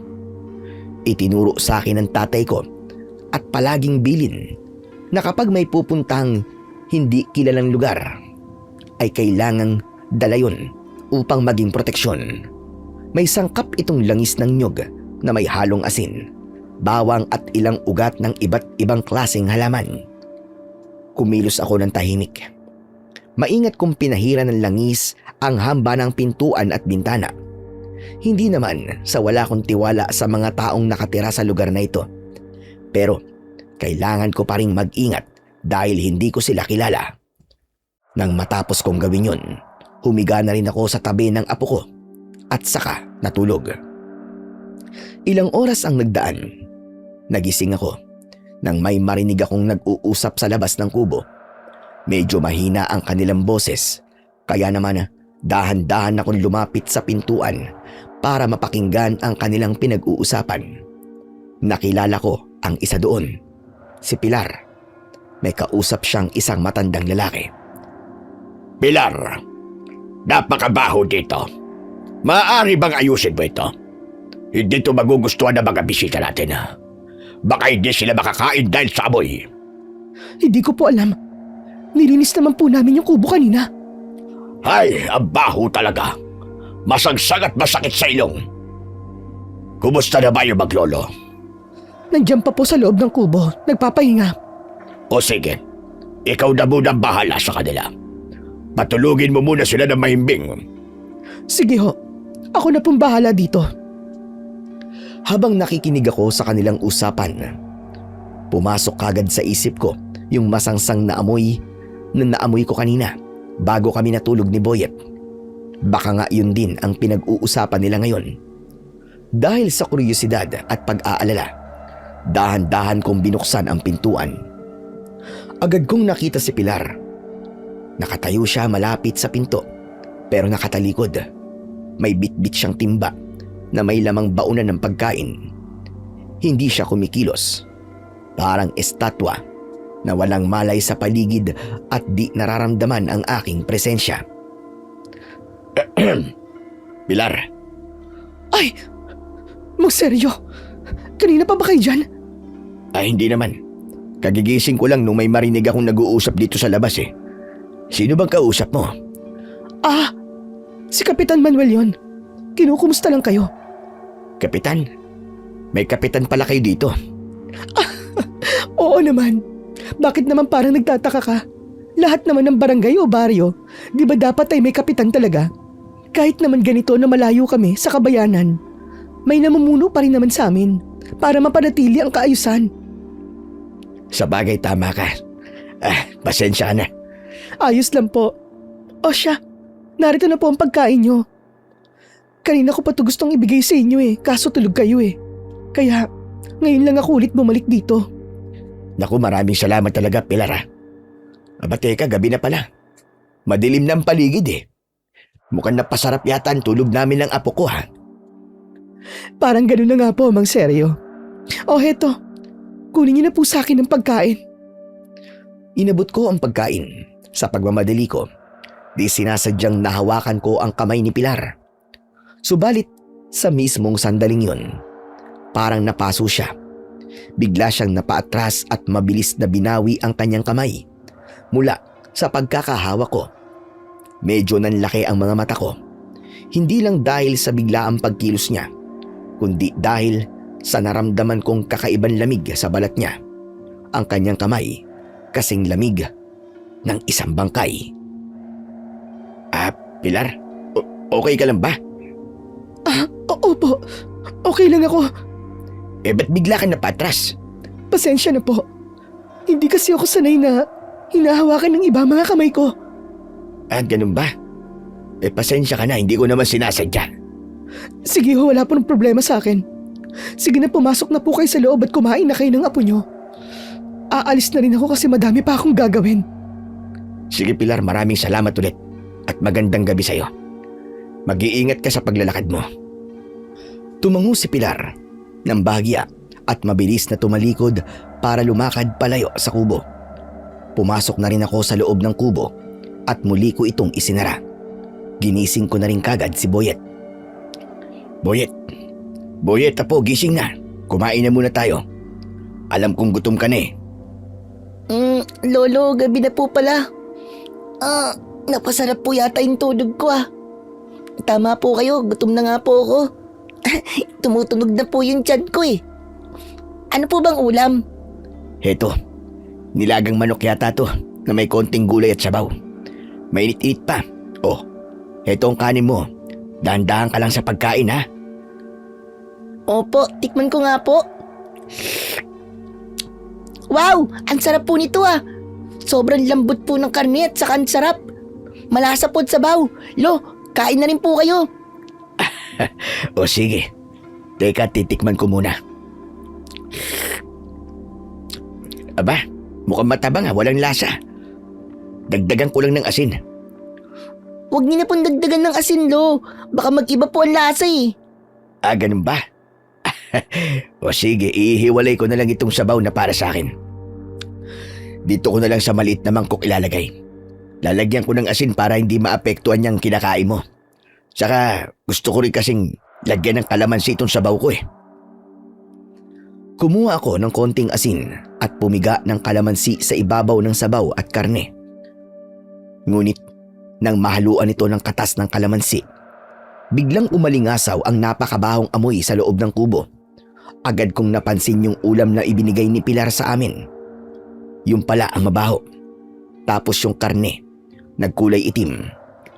Itinuro sa akin ng tatay ko at palaging bilin na kapag may pupuntang hindi kilalang lugar ay kailangang dala yun upang maging proteksyon. May sangkap itong langis ng nyog na may halong asin, bawang at ilang ugat ng iba't ibang klaseng halaman. Kumilos ako ng tahimik. Maingat kong pinahira ng langis ang hamba ng pintuan at bintana. Hindi naman sa wala kong tiwala sa mga taong nakatira sa lugar na ito. Pero kailangan ko pa ring mag-ingat dahil hindi ko sila kilala. Nang matapos kong gawin yun, humiga na rin ako sa tabi ng apo ko at saka natulog. Ilang oras ang nagdaan. Nagising ako nang may marinig akong nag-uusap sa labas ng kubo. Medyo mahina ang kanilang boses, kaya naman dahan-dahan akong lumapit sa pintuan para mapakinggan ang kanilang pinag-uusapan. Nakilala ko ang isa doon, si Pilar. May kausap siyang isang matandang lalaki. Pilar, napakabaho dito. Maaari bang ayusin mo ito? Hindi ito magugustuhan ng mga bisita natin. Baka hindi sila makakain dahil sa amoy. Hindi ko po alam. Nilinis naman po namin yung kubo kanina. Ay, ang baho talaga. Masagsag at masakit sa ilong. Kumusta na ba yung maglolo? Nandiyan pa po sa loob ng kubo, nagpapahinga. O sige, ikaw na muna ang bahala sa kanila. Patulugin mo muna sila ng mahimbing. Sige ho, ako na pong bahala dito. Habang nakikinig ako sa kanilang usapan, pumasok kagad sa isip ko yung masangsang na amoy na naamoy ko kanina bago kami natulog ni Boyet. Baka nga yun din ang pinag-uusapan nila ngayon. Dahil sa kuryosidad at pag-aalala, dahan-dahan kong binuksan ang pintuan. Agad kong nakita si Pilar. Nakatayo siya malapit sa pinto pero nakatalikod. May bitbit siyang timba na may lamang baunan ng pagkain. Hindi siya kumikilos. Parang estatwa na walang malay sa paligid at di nararamdaman ang aking presensya. Pilar, Ay! Magseryo! Kanina pa ba kayo dyan? ay hindi naman. Kagigising ko lang nung may marinig akong nag-uusap dito sa labas eh. Sino bang kausap mo? Ah! Si Kapitan Manuel yon. Kinukumusta lang kayo. Kapitan? May kapitan pala kayo dito. Oo naman. Bakit naman parang nagtataka ka? Lahat naman ng barangay o baryo, di ba dapat ay may kapitan talaga? Kahit naman ganito na malayo kami sa kabayanan, may namumuno pa rin naman sa amin para mapanatili ang kaayusan. Sa bagay, tama ka. Pasensya ka na. Ayos lang po. O siya, narito na po ang pagkain nyo. Kanina ko pa to gustong ibigay sa inyo kaso tulog kayo Kaya, ngayon lang ako ulit bumalik dito. Naku, maraming salamat talaga, Pilar. Aba teka, gabi na pala. Madilim na ang paligid Mukhang napasarap yata ang tulog namin ng apo ko Parang ganun na nga po, Mang Seryo. O heto, kunin niyo na po sa akin ang pagkain. Inabot ko ang pagkain. Sa pagmamadali ko, di sinasadyang nahawakan ko ang kamay ni Pilar. Subalit sa mismong sandaling yun, parang napaso siya. Bigla siyang napaatras at mabilis na binawi ang kanyang kamay mula sa pagkakahawa ko. Medyo nanlaki ang mga mata ko. Hindi lang dahil sa biglaang pagkilos niya, kundi dahil sa naramdaman kong kakaibang lamig sa balat niya. Ang kanyang kamay kasing lamig ng isang bangkay. Pilar, okay ka lang ba? Opo, okay lang ako. Ba't bigla ka napatras? Pasensya na po. Hindi kasi ako sanay na hinahawakan ng iba mga kamay ko. Ganun ba? Pasensya ka na, hindi ko naman sinasadya. Sige ho, wala po ng problema sa akin. Sige na, pumasok na po kayo sa loob at kumain na kayo ng apo nyo. Aalis na rin ako kasi madami pa akong gagawin. Sige Pilar, maraming salamat ulit. At magandang gabi sa'yo. Mag-iingat ka sa paglalakad mo. Tumango si Pilar ng bahagya at mabilis na tumalikod para lumakad palayo sa kubo. Pumasok na rin ako sa loob ng kubo at muli ko itong isinara. Ginising ko na rin kagad si Boyet. Boyet. Boyet, apo, gising na. Kumain na muna tayo. Alam kong gutom ka na eh. Lolo, gabi na po pala. Napasarap po yata yung tulog ko ah. Tama po kayo, gutom na nga po ako. Tumutunog na po yung tiyan ko eh. Ano po bang ulam? Heto, nilagang manok yata to na may konting gulay at sabaw. Mainit-init pa. Oh, heto ang kanin mo. Dahan-dahan ka lang sa pagkain ha. Opo, tikman ko nga po. Wow, ang sarap po nito ah. Sobrang lambot po ng karne at saka ang sarap. Malasa po at sabaw. Lo, kain na rin po kayo. O sige, teka titikman ko muna. Aba, mukhang matabang ha, walang lasa. Dagdagan ko lang ng asin. Huwag niyo na pong dagdagan ng asin, Lo. Baka mag-iba po ang lasa eh. Ganun ba? O sige, ihiwalay ko na lang itong sabaw na para sa akin. Dito ko na lang sa maliit na mangkok ilalagay. Lalagyan ko ng asin para hindi maapektuhan yung kinakain mo. Saka gusto ko rin kasing lagyan ng kalamansi itong sabaw ko eh. Kumuha ako ng konting asin at pumiga ng kalamansi sa ibabaw ng sabaw at karne. Ngunit nang mahaluan ito ng katas ng kalamansi, biglang umalingasaw ang napakabahong amoy sa loob ng kubo. Agad kong napansin yung ulam na ibinigay ni Pilar sa amin. Yung pala ang mabaho. Tapos yung karne, nagkulay itim.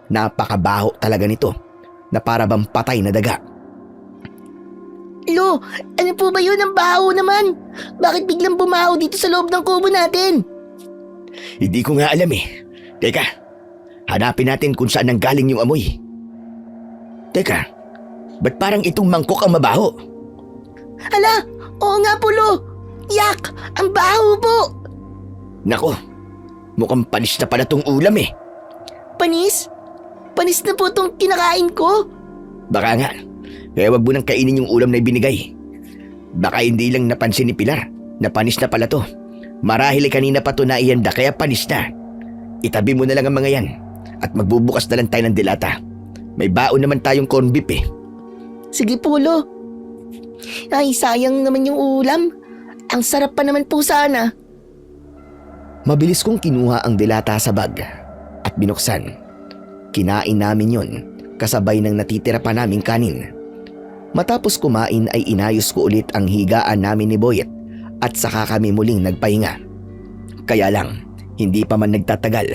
Napakabaho talaga nito, na para bang patay na daga. Lo, ano po ba yun? Ang baho naman. Bakit biglang bumaho dito sa loob ng kubo natin? Hindi ko nga alam eh. Teka, hanapin natin kung saan nanggaling yung amoy. Teka, ba't parang itong mangkok ang mabaho? Hala, oo nga po, Lo. Yak, ang baho po. Nako, mukhang panis na pala tong ulam eh. Panis? Panis na po tong kinakain ko? Baka nga, kaya wag mo nang kainin yung ulam na ibinigay. Baka hindi lang napansin ni Pilar na panis na pala to. Marahil kanina pa to naihanda kaya panis na. Itabi mo na lang ang mga yan at magbubukas na lang tayo ng dilata. May baon naman tayong corn beef eh. Sige po, Lo. Ay, sayang naman yung ulam. Ang sarap pa naman po sana. Mabilis kong kinuha ang dilata sa bag at binuksan. Kinain namin yon kasabay ng natitira pa naming kanin. Matapos kumain ay inayos ko ulit ang higaan namin ni Boyet at saka kami muling nagpahinga. Kaya lang, hindi pa man nagtatagal,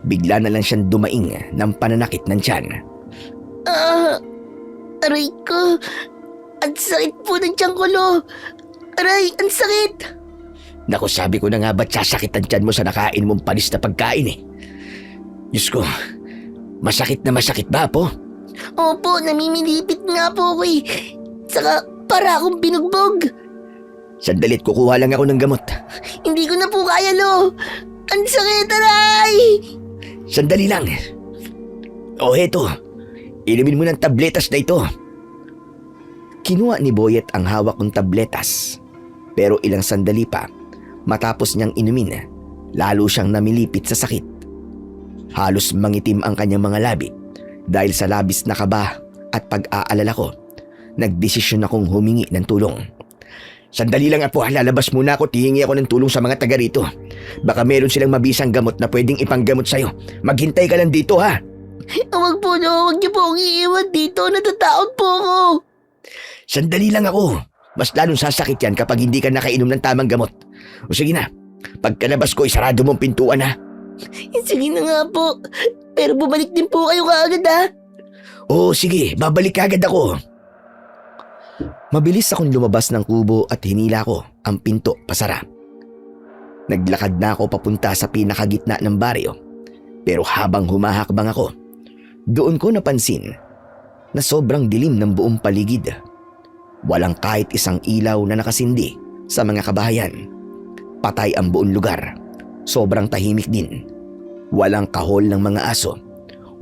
bigla na lang siyang dumaing ng pananakit ng tiyan. Aray ko. Ang sakit po ng tiyan ko, Lo. Aray, ang sakit. Naku, sabi ko na nga ba't sasakit ang tiyan mo sa nakain mong panis na pagkain eh. Diyos ko, masakit na masakit ba po? Opo, namimilipit nga po ako eh. Saka para akong binugbog. Sandalit, kukuha lang ako ng gamot. Hindi ko na po kaya, Lo. Ang sakit, aray! Sandali lang. O heto, inumin mo ng tabletas na ito. Kinuha ni Boyet ang hawak kong tabletas. Pero ilang sandali pa, matapos niyang inumin, lalo siyang namilipit sa sakit. Halos mangitim ang kanyang mga labi dahil sa labis na kaba at pag-aalala ko. Nagdesisyon akong humingi ng tulong. Sandali lang apo, lalabas muna ako, tihingi ako ng tulong sa mga taga rito. Baka meron silang mabisang gamot na pwedeng ipanggamot sa'yo. Maghintay ka lang dito ha. Huwag po, Lo. Huwag niyo po akong iiwan dito. Natatakot po ako. Sandali lang ako. Mas lalong sasakit yan kapag hindi ka nakainom ng tamang gamot. O sige na, pagkalabas ko, isarado mong pintuan ha. Sige na nga po. Pero bumalik din po kayo kaagad ha. Oo sige, babalik agad ako. Mabilis akong lumabas ng kubo at hinila ko ang pinto pasara. Naglakad na ako papunta sa pinakagitna ng baryo. Pero habang humahakbang ako, doon ko napansin na sobrang dilim ng buong paligid. Walang kahit isang ilaw na nakasindi sa mga kabahayan. Patay ang buong lugar. Sobrang tahimik din. Walang kahol ng mga aso.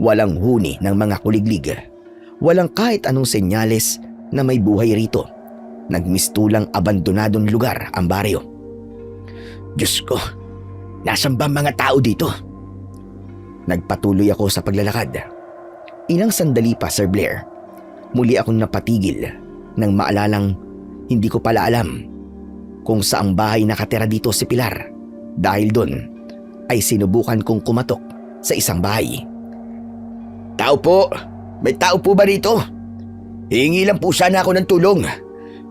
Walang huni ng mga kuliglig. Walang kahit anong senyales na may buhay rito. Nagmistulang abandonadong lugar ang baryo. Diyos ko, nasan ba mga tao dito? Nagpatuloy ako sa paglalakad. Ilang sandali pa, Sir Blair. Muli akong napatigil nang maalalang hindi ko pala alam kung saang bahay nakatira dito si Pilar. Dahil doon ay sinubukan kong kumatok sa isang bahay. Tao po! May tao po ba rito? Hihingi lang po sana ako ng tulong.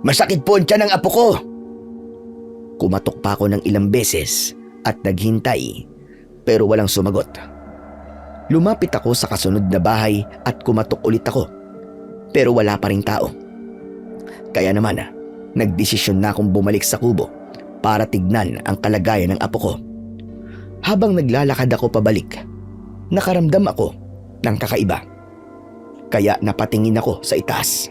Masakit po ang tiyan ng apo ko. Kumatok pa ako ng ilang beses at naghintay pero walang sumagot. Lumapit ako sa kasunod na bahay at kumatok ulit ako pero wala pa ring tao. Kaya naman, nagdesisyon na akong bumalik sa kubo para tignan ang kalagayan ng apo ko. Habang naglalakad ako pabalik, nakaramdam ako ng kakaiba. Kaya napatingin ako sa itaas.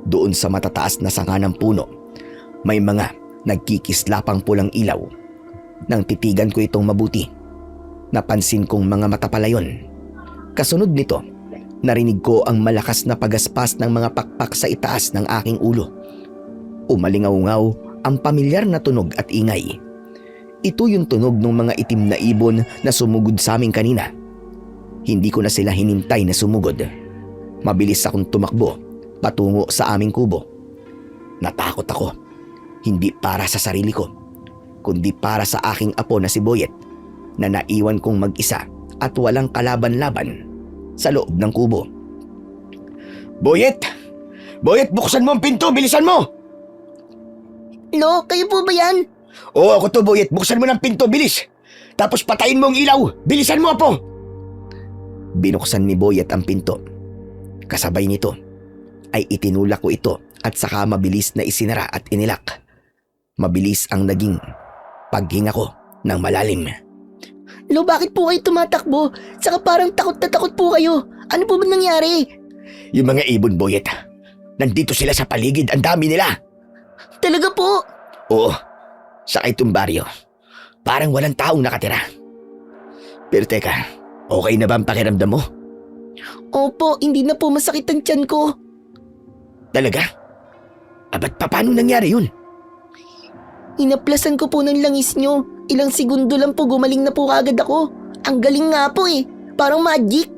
Doon sa matataas na sanga ng puno, may mga nagkikislapang pulang ilaw. Nang titigan ko itong mabuti, napansin kong mga mata pala yun. Kasunod nito, narinig ko ang malakas na pagaspas ng mga pakpak sa itaas ng aking ulo. Umalingaw-ngaw ang pamilyar na tunog at ingay. Ito yung tunog ng mga itim na ibon na sumugod sa amin kanina. Hindi ko na sila hinintay na sumugod. Mabilis akong tumakbo patungo sa aming kubo. Natakot ako, hindi para sa sarili ko, kundi para sa aking apo na si Boyet na naiwan kong mag-isa at walang kalaban-laban sa loob ng kubo. Boyet! Boyet, buksan mo ang pinto! Bilisan mo! Lo, kayo po ba yan? Oo, ako to, Boyet. Buksan mo ng pinto, bilis! Tapos patayin mo ang ilaw! Bilisan mo, apo! Binuksan ni Boyet ang pinto. Kasabay nito ay itinulak ko ito at saka mabilis na isinara at inilak. Mabilis ang naging paghinga ko ng malalim. Lo, bakit po kayo tumatakbo? Saka parang takot na takot po kayo. Ano po ba nangyari? Yung mga ibon, Boyet, nandito sila sa paligid. Ang dami nila. Talaga po? Oo, sa itong baryo. Parang walang taong nakatira. Pero teka, okay na ba ang pakiramdam mo? Opo, hindi na po masakit ang tiyan ko. Talaga? Ba't paano nangyari yun? Inaplasan ko po ng langis nyo. Ilang segundo lang po gumaling na po agad ako. Ang galing nga po eh. Parang magic.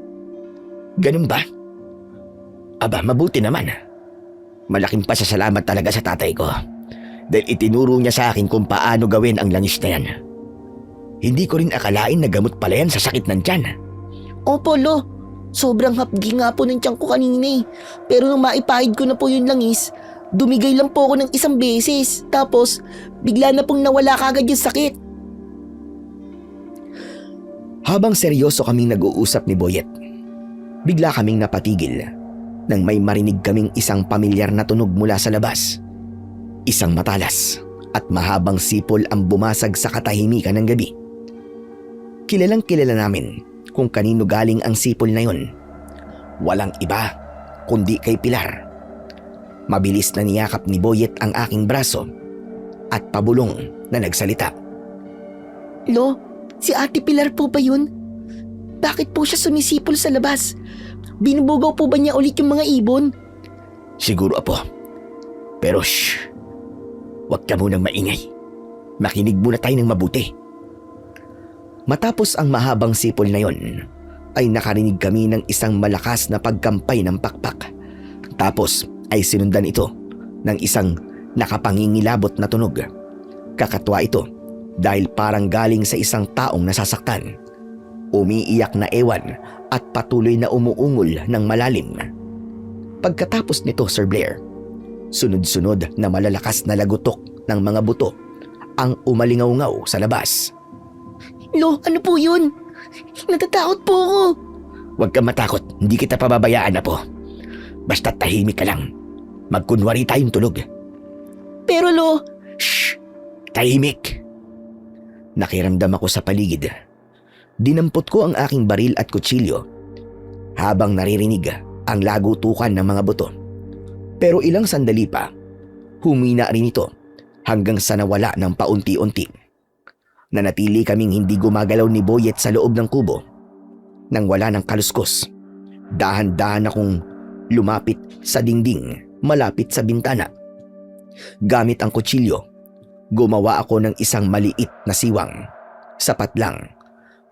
Ganun ba? Mabuti naman. Malaking pasasalamat talaga sa tatay ko. Dahil itinuro niya sa akin kung paano gawin ang langis na yan. Hindi ko rin akalain na gamot pala yan sa sakit ng tiyan. Opo, Lo. Sobrang hapdi nga po ng tiyan ko kanina eh. Pero nung maipahid ko na po yung langis, dumigay lang po ako ng isang beses. Tapos, bigla na pong nawala kagad yung sakit. Habang seryoso kaming nag-uusap ni Boyet, bigla kaming napatigil nang may marinig kaming isang pamilyar na tunog mula sa labas. Isang matalas at mahabang sipol ang bumasag sa katahimikan ng gabi. Kilalang kilala namin kung kanino galing ang sipol na yon. Walang iba kundi kay Pilar. Mabilis na niyakap ni Boyet ang aking braso at pabulong na nagsalita. Lo, si Ate Pilar po ba yun? Bakit po siya sumisipol sa labas? Binubugaw po ba niya ulit yung mga ibon? Siguro, apo. Pero shh, huwag ka munang maingay. Makinig muna tayo ng mabuti. Matapos ang mahabang sipol na yon, ay nakarinig kami ng isang malakas na pagkampay ng pakpak. Tapos ay sinundan ito ng isang nakapangingilabot na tunog. Kakatwa ito dahil parang galing sa isang taong nasasaktan. Umiiyak na ewan at patuloy na umuungol ng malalim. Pagkatapos nito, Sir Blair, sunod-sunod na malalakas na lagutok ng mga buto ang umalingaw-ngaw sa labas. Lo, ano po yun? Natatakot po ako. Huwag kang matakot, hindi kita pababayaan, apo. Basta tahimik ka lang. Magkunwari tayong tulog. Pero Lo, Shh! Tahimik! Nakiramdam ako sa paligid. Dinampot ko ang aking baril at kutsilyo habang naririnig ang lagutukan ng mga buto. Pero ilang sandali pa, humina rin ito hanggang sa nawala ng paunti-unti. Nanatili kaming hindi gumagalaw ni Boyet sa loob ng kubo. Nang wala ng kaluskos, dahan-dahan akong lumapit sa dingding malapit sa bintana. Gamit ang kutsilyo, gumawa ako ng isang maliit na siwang. Sapat lang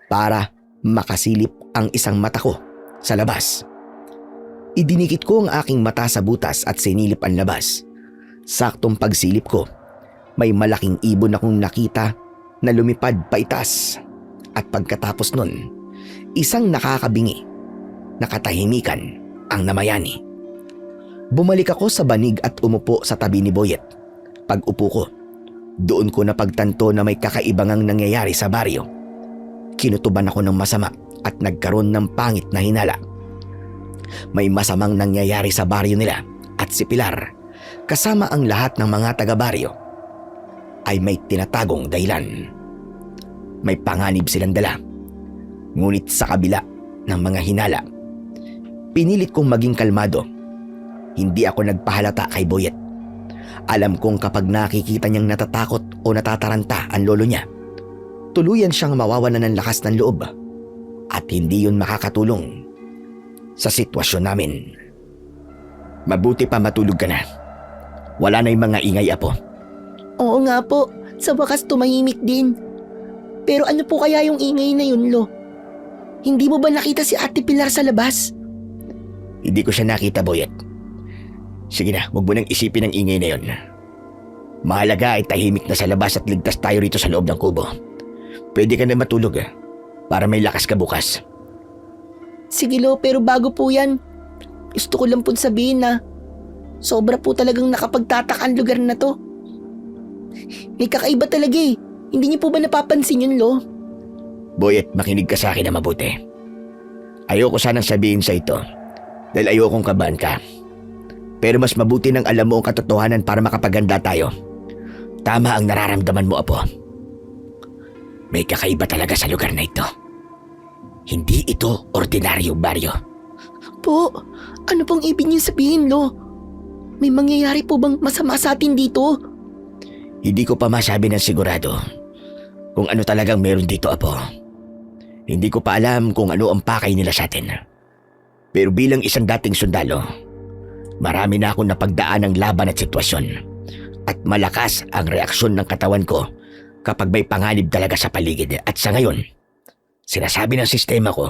para makasilip ang isang mata ko sa labas. Idinikit ko ang aking mata sa butas at sinilip ang labas. Saktong pagsilip ko, may malaking ibon akong nakita na lumipad paitas. At pagkatapos nun, isang nakakabingi, nakatahimikan ang namayani. Bumalik ako sa banig at umupo sa tabi ni Boyet. Pag upo ko, doon ko napagtanto na may kakaibangang nangyayari sa baryo. Kinutuban ako ng masama at nagkaroon ng pangit na hinala. May masamang nangyayari sa baryo nila at si Pilar, kasama ang lahat ng mga taga-baryo, ay may tinatagong dahilan. May panganib silang dala. Ngunit sa kabila ng mga hinala, pinilit kong maging kalmado. Hindi ako nagpahalata kay Boyet. Alam kong kapag nakikita niyang natatakot o natataranta ang lolo niya, tuluyan siyang mawawalan ng lakas ng loob at hindi yun makakatulong sa sitwasyon namin. Mabuti pa matulog ka na. Wala na yung mga ingay, apo. Oo nga po, sa wakas tumahimik din. Pero ano po kaya yung ingay na yun, Lo? Hindi mo ba nakita si Ate Pilar sa labas? Hindi ko siya nakita, Boyet. Sige na, huwag mo nang isipin ang ingay na yun. Mahalaga ay tahimik na sa labas at ligtas tayo rito sa loob ng kubo. Pwede ka na matulog para may lakas ka bukas. Sige, Lo, pero bago po yan, gusto ko lang po sabihin na sobra po talagang nakapagtataka ang lugar na to. May kakaiba talaga eh. Hindi niyo po ba napapansin yun, Lo? Boyet, makinig ka sa akin na mabuti. Ayoko sanang sabihin sa ito dahil ayokong kabahan ka. Pero mas mabuti nang alam mo ang katotohanan para makapaganda tayo. Tama ang nararamdaman mo, apo. May kakaiba talaga sa lugar na ito. Hindi ito ordinaryong baryo. Po, ano pong ibig niyo sabihin, Lo? May mangyayari po bang masama sa atin dito? Hindi ko pa masabi ng sigurado kung ano talagang meron dito, apo. Hindi ko pa alam kung ano ang pakay nila sa atin. Pero bilang isang dating sundalo, marami na akong napagdaan ng laban at sitwasyon. At malakas ang reaksyon ng katawan ko kapag may panganib talaga sa paligid. At sa ngayon, sinasabi ng sistema ko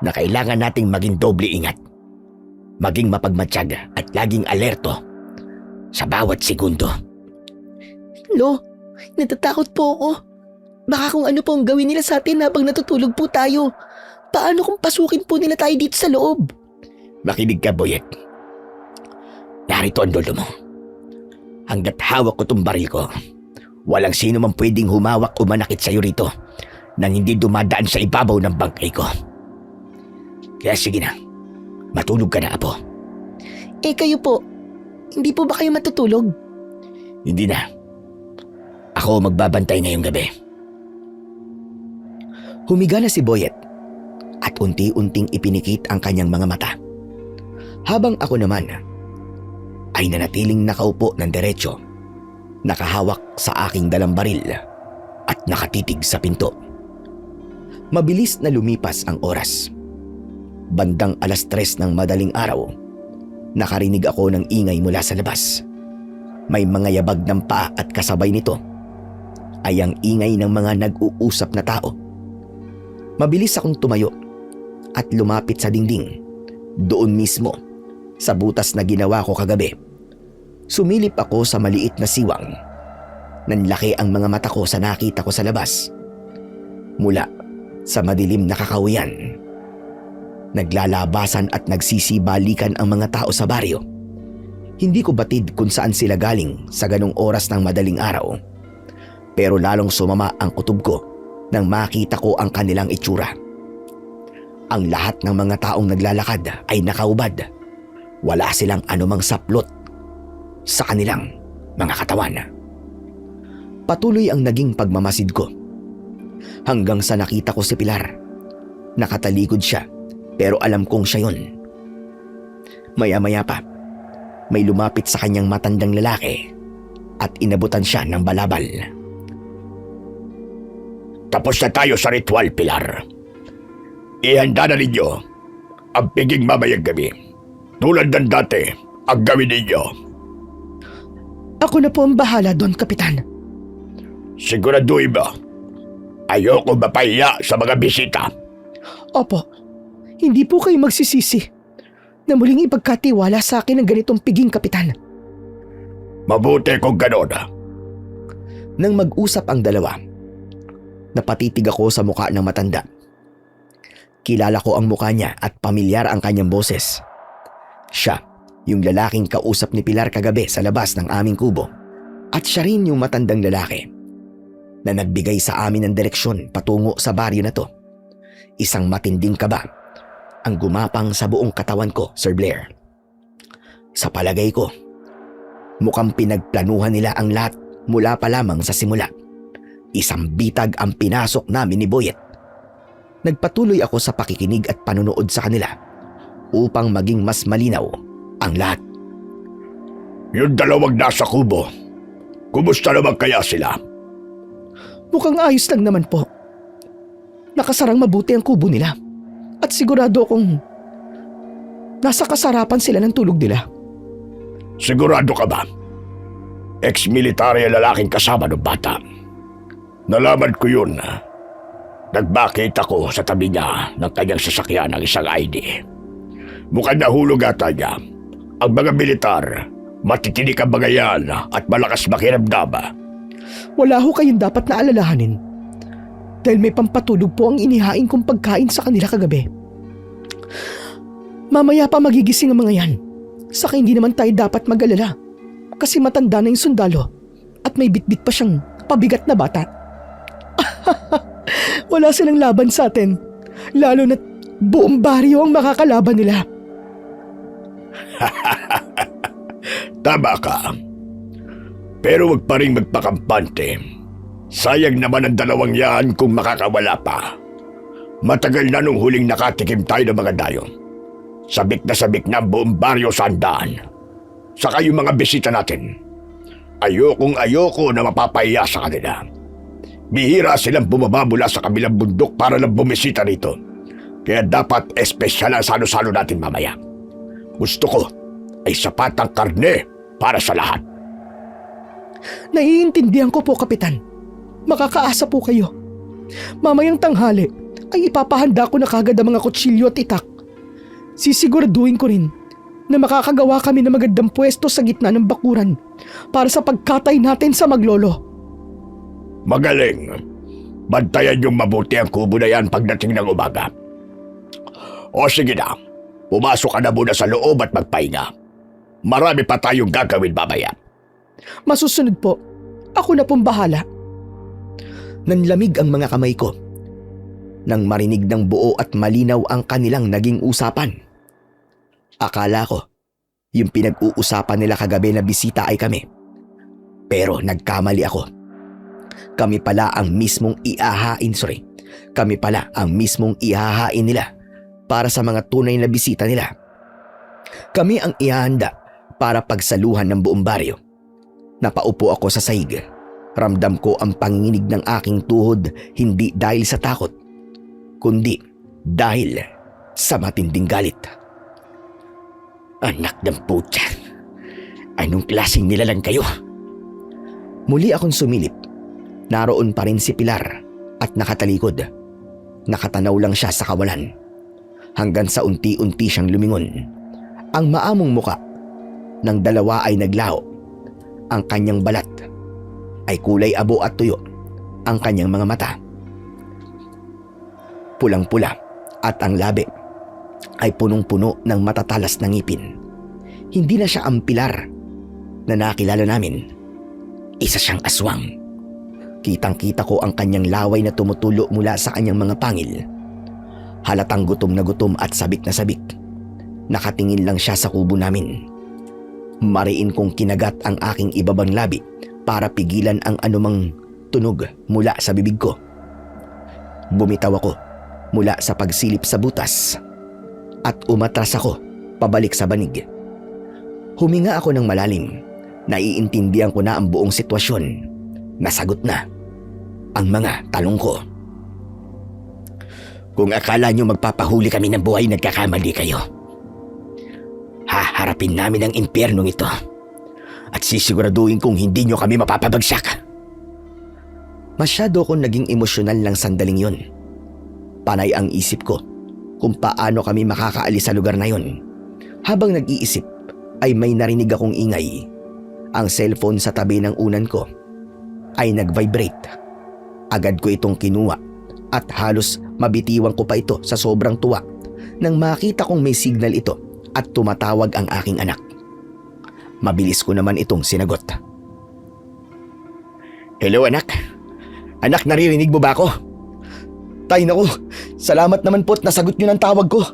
na kailangan nating maging doble ingat. Maging mapagmatsyag at laging alerto sa bawat segundo. Lo, natatakot po ako. Baka kung ano po ang gawin nila sa atin habang natutulog po tayo. Paano kung pasukin po nila tayo dito sa loob? Makinig ka, Boyet. Narito ang lolo mo. Hanggat hawak ko tong baril ko, walang sino man pwedeng humawak o manakit sa'yo rito nang hindi dumadaan sa ibabaw ng bangkay ko. Kaya sige na, matulog ka na, apo. Eh kayo po, hindi po ba kayo matutulog? Hindi na. Ako magbabantay ngayong gabi. Humiga na si Boyet at unti-unting ipinikit ang kanyang mga mata. Habang ako naman ay nanatiling nakaupo ng diretsyo, nakahawak sa aking dalang baril at nakatitig sa pinto. Mabilis na lumipas ang oras. Bandang 3:00 ng madaling araw, nakarinig ako ng ingay mula sa labas. May mga yabag ng paa at kasabay nito ay ang ingay ng mga nag-uusap na tao. Mabilis akong tumayo at lumapit sa dingding, doon mismo sa butas na ginawa ko kagabi. Sumilip ako sa maliit na siwang. Nanlaki ang mga mata ko sa nakita ko sa labas. Mula sa madilim na kakahuyan, naglalabasan at nagsisibalikan ang mga tao sa baryo. Hindi ko batid kung saan sila galing sa ganong oras ng madaling araw. Pero lalong sumama ang kutob ko nang makita ko ang kanilang itsura. Ang lahat ng mga taong naglalakad ay nakaubad. Wala silang anumang saplot sa kanilang mga katawan. Patuloy ang naging pagmamasid ko hanggang sa nakita ko si Pilar. Nakatalikod siya pero alam kong siya yun. Maya-maya pa, may lumapit sa kanyang matandang lalaki at inabutan siya ng balabal. Tapos na tayo sa ritual, Pilar. Ihanda na ninyo ang piging mamayang gabi. Tulad ng dati, ang gawin ninyo. Ako na po ang bahala doon, Kapitan. Siguraduhin ba? Ayoko mapahiya sa mga bisita. Opo, hindi po kayo magsisisi. na muling ipagkatiwala sa akin ng ganitong piging, Kapitan. Mabuti kung gano'n. Nang mag-usap ang dalawa, napatitig ako sa muka ng matanda. Kilala ko ang muka niya at pamilyar ang kanyang boses. Siya, yung lalaking kausap ni Pilar kagabi sa labas ng aming kubo. At siya rin yung matandang lalaki na nagbigay sa amin ng direksyon patungo sa baryo na to. Isang matinding kaba ang gumapang sa buong katawan ko, Sir Blair. Sa palagay ko, mukhang pinagplanuhan nila ang lahat mula pa lamang sa simula. Isang bitag ang pinasok namin ni Boyet. Nagpatuloy ako sa pakikinig at panunood sa kanila upang maging mas malinaw ang lahat. Yung dalawang nasa kubo, kumusta naman kaya sila? Mukhang ayos lang naman po. Nakasarang mabuti ang kubo nila. At sigurado akong nasa kasarapan sila ng tulog nila. Sigurado ka ba? Ex-military ang lalaking kasama ng bata. Nalaman ko yun. Nagbakit ako sa tabi niya ng kanyang sasakyan ng isang ID. Mukhang nahulog ata niya. Ang mga militar, matitinik ang mga yan at malakas makiramdam. Wala ho kayong dapat na alalahanin. Dahil may pampatulog po ang inihain kong pagkain sa kanila kagabi. Mamaya pa magigising ang mga yan. Saka hindi naman tayo dapat mag-alala. Kasi matanda na yung sundalo. At may bitbit pa siyang pabigat na bata. Wala silang laban sa atin. Lalo na't buong baryo ang makakalaban nila. Tama ka. Pero wag pa rin magpakampante. Sayang naman ang dalawang yan kung makakawala pa. Matagal na nung huling nakatikim tayo ng mga dayo. Sabik na ang buong baryo sa handaan. Saka yung mga bisita natin. Ayoko na mapapahiya sa kanila. Bihira silang bumaba mula sa kabilang bundok para lang bumisita rito. Kaya dapat espesyal ang salo-salo natin mamaya. Gusto ko ay sapat ang karne para sa lahat. Naiintindihan ko po, Kapitan. Makakaasa po kayo. Mamayang tanghali ay ipapahanda ko na kagad ang mga kutsilyo at itak. Sisiguraduhin ko rin na makakagawa kami ng magandang pwesto sa gitna ng bakuran para sa pagkatay natin sa maglolo. Magaling. Bantayan yung mabuti ang kubo na yan pagdating ng umaga. O sige na, pumasok ka na muna sa loob at magpahinga. Marami pa tayong gagawin mamaya. Masusunod po. Ako na pong bahala. Nanlamig ang mga kamay ko nang marinig ng buo at malinaw ang kanilang naging usapan. Akala ko, yung pinag-uusapan nila kagabi na bisita ay kami. Pero nagkamali ako. Kami pala ang mismong ihahain nila para sa mga tunay na bisita nila. Kami ang ihahanda para pagsaluhan ng buong baryo. Napaupo ako sa sahig. Ramdam ko ang panginginig ng aking tuhod hindi dahil sa takot, kundi dahil sa matinding galit. Anak ng putya, anong klaseng nilalang kayo? Muli akong sumilip. Naroon pa rin si Pilar at nakatalikod. Nakatanaw lang siya sa kawalan. Hanggang sa unti-unti siyang lumingon. Ang maamong muka ng dalawa ay naglaho. Ang kanyang balat ay kulay abo at tuyo ang kanyang mga mata. Pulang-pula at ang labi ay punong-puno ng matatalas na ngipin. Hindi na siya ang Pilar na nakilala namin. Isa siyang aswang. Kitang-kita ko ang kanyang laway na tumutulo mula sa kanyang mga pangil. Halatang gutom na gutom at sabik na sabik. Nakatingin lang siya sa kubo namin. Mariin kong kinagat ang aking ibabang labi para pigilan ang anumang tunog mula sa bibig ko. Bumitaw ako mula sa pagsilip sa butas at umatras ako pabalik sa banig. Huminga ako ng malalim. Naiintindihan ko na ang buong sitwasyon. Nasagot na ang mga tanong ko. Kung akala nyo magpapahuli kami ng buhay, nagkakamali kayo. Haharapin namin ang impyernong ito at sisiguraduhin kong hindi nyo kami mapapabagsak. Masyado akong naging emosyonal lang sandaling yun. Panay ang isip ko kung paano kami makakaalis sa lugar na yun. Habang nag-iisip ay may narinig akong ingay. Ang cellphone sa tabi ng unan ko ay nag-vibrate. Agad ko itong kinuha at halos mabitiwan ko pa ito sa sobrang tuwa nang makita kong may signal ito at tumatawag ang aking anak. Mabilis ko naman itong sinagot. Hello anak. Anak, naririnig mo ba ako? Tay, naku, salamat naman po at nasagot nyo ng tawag ko.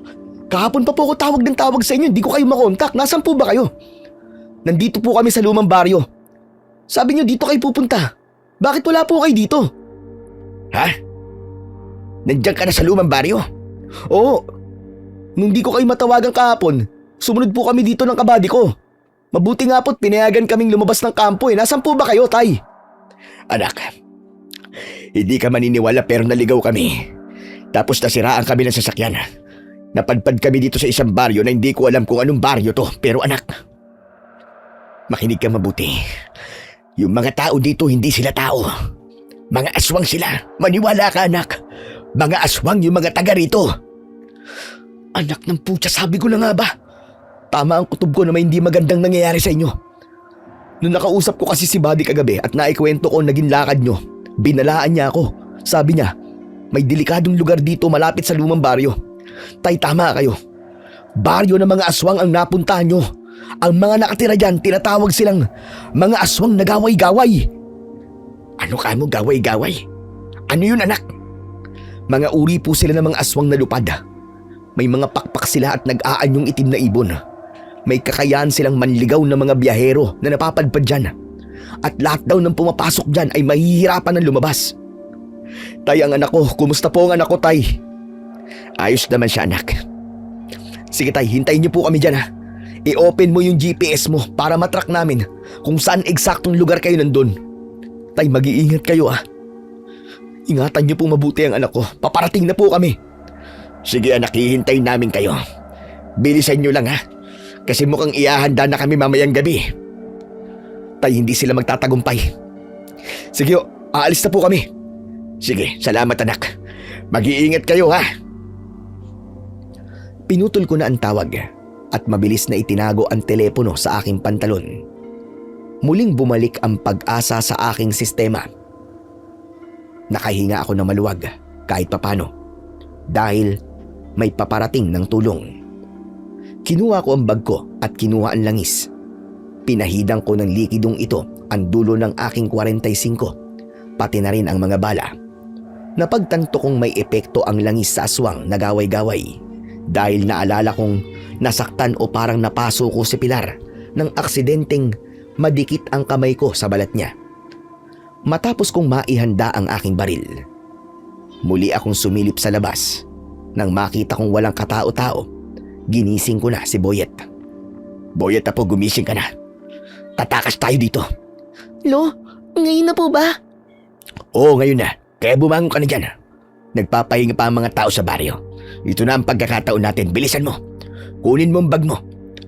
Kahapon pa po ako tawag ng tawag sa inyo, hindi ko kayo makontak. Nasaan po ba kayo? Nandito po kami sa lumang baryo. Sabi nyo dito kayo pupunta. Bakit wala po kayo dito? Ha? Nandiyan ka na sa lumang baryo? Oo. Nung di ko kayo matawagan kahapon, sumunod po kami dito ng kabady ko. Mabuti nga po't pinayagan kaming lumabas ng kampo eh. Nasaan po ba kayo, Tay? Anak, hindi ka maniniwala pero naligaw kami. Tapos nasiraan kami ng sasakyan. Napadpad kami dito sa isang baryo na hindi ko alam kung anong baryo to. Pero anak, makinig ka mabuti. Yung mga tao dito hindi sila tao. Mga aswang sila. Maniwala ka anak. Mga aswang yung mga taga rito. Anak ng putya, sabi ko na nga ba? Tama ang kutob ko na may hindi magandang nangyayari sa inyo. Nung nakausap ko kasi si Buddy kagabi at naikwento ko naging lakad nyo, binalaan niya ako. Sabi niya, may delikadong lugar dito malapit sa lumang baryo. Tay, tama kayo. Baryo ng mga aswang ang napuntahan nyo. Ang mga nakatira dyan, tinatawag silang mga aswang na gaway-gaway. Ano ka mo gaway-gaway? Ano yun anak? Mga uri po sila ng mga aswang na lupad. May mga pakpak sila at nag-aanyong itim na ibon. May kakayahan silang manligaw ng mga biyahero na napapadpad dyan. At lahat daw ng pumapasok dyan ay mahihirapan ng lumabas. Tay, ang anak ko, kumusta po ang anak ko, Tay? Ayos naman siya anak. Sige Tay, hintayin niyo po kami dyan ha. I-open mo yung GPS mo para matrack namin kung saan eksaktong lugar kayo nandun. Tay, mag-iingat kayo ha. Ingatan niyo po mabuti ang anak ko. Paparating na po kami. Sige anak, hihintayin namin kayo. Bilisan nyo lang ha. Kasi mukhang iahanda na kami mamayang gabi. Tay, hindi sila magtatagumpay. Sige, aalis na po kami. Sige, salamat anak. Mag-iingat kayo ha. Pinutol ko na ang tawag at mabilis na itinago ang telepono sa aking pantalon. Muling bumalik ang pag-asa sa aking sistema. Nakahinga ako na maluwag kahit papano dahil may paparating ng tulong. Kinuha ko ang bag ko at kinuha ang langis. Pinahidang ko ng likidong ito ang dulo ng aking 45, pati na rin ang mga bala. Napagtanto kong may epekto ang langis sa aswang na gaway-gaway dahil naalala kong nasaktan o parang napaso ko si Pilar ng aksidenteng madikit ang kamay ko sa balat niya. Matapos kong maihanda ang aking baril, muli akong sumilip sa labas. Nang makita kong walang katao-tao, ginising ko na si Boyet. Boyet, apo, gumising ka na. Tatakas tayo dito. Lo, ngayon na po ba? Oo, ngayon na. Kaya bumangon ka na dyan. Nagpapahinga pa ang mga tao sa baryo. Ito na ang pagkakataon natin. Bilisan mo. Kunin mo ang bag mo.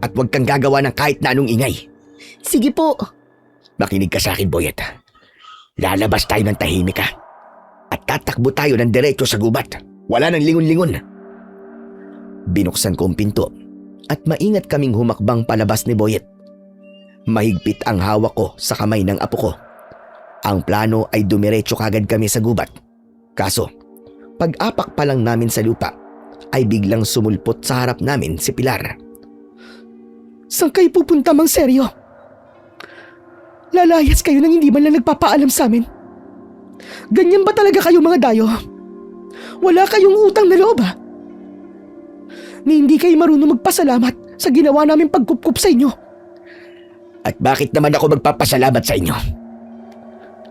At huwag kang gagawa ng kahit na anong ingay. Sige po. Makinig ka sa akin, Boyet. Lalabas tayo ng tahimik ha. At tatakbo tayo ng diretso sa gubat. Wala nang lingon-lingon. Binuksan ko ang pinto at maingat kaming humakbang palabas ni Boyet. Mahigpit ang hawak ko sa kamay ng apo ko. Ang plano ay dumiretso kagad kami sa gubat. Kaso, pag-apak pa lang namin sa lupa, ay biglang sumulpot sa harap namin si Pilar. Saan kayo pupunta, Mang Seryo? Lalayas kayo nang hindi man lang nagpapaalam sa amin. Ganyan ba talaga kayo mga dayo? Wala kayong utang na loob ha? Ni hindi kayo marunong magpasalamat sa ginawa namin pagkupkup sa inyo. At bakit naman ako magpapasalamat sa inyo?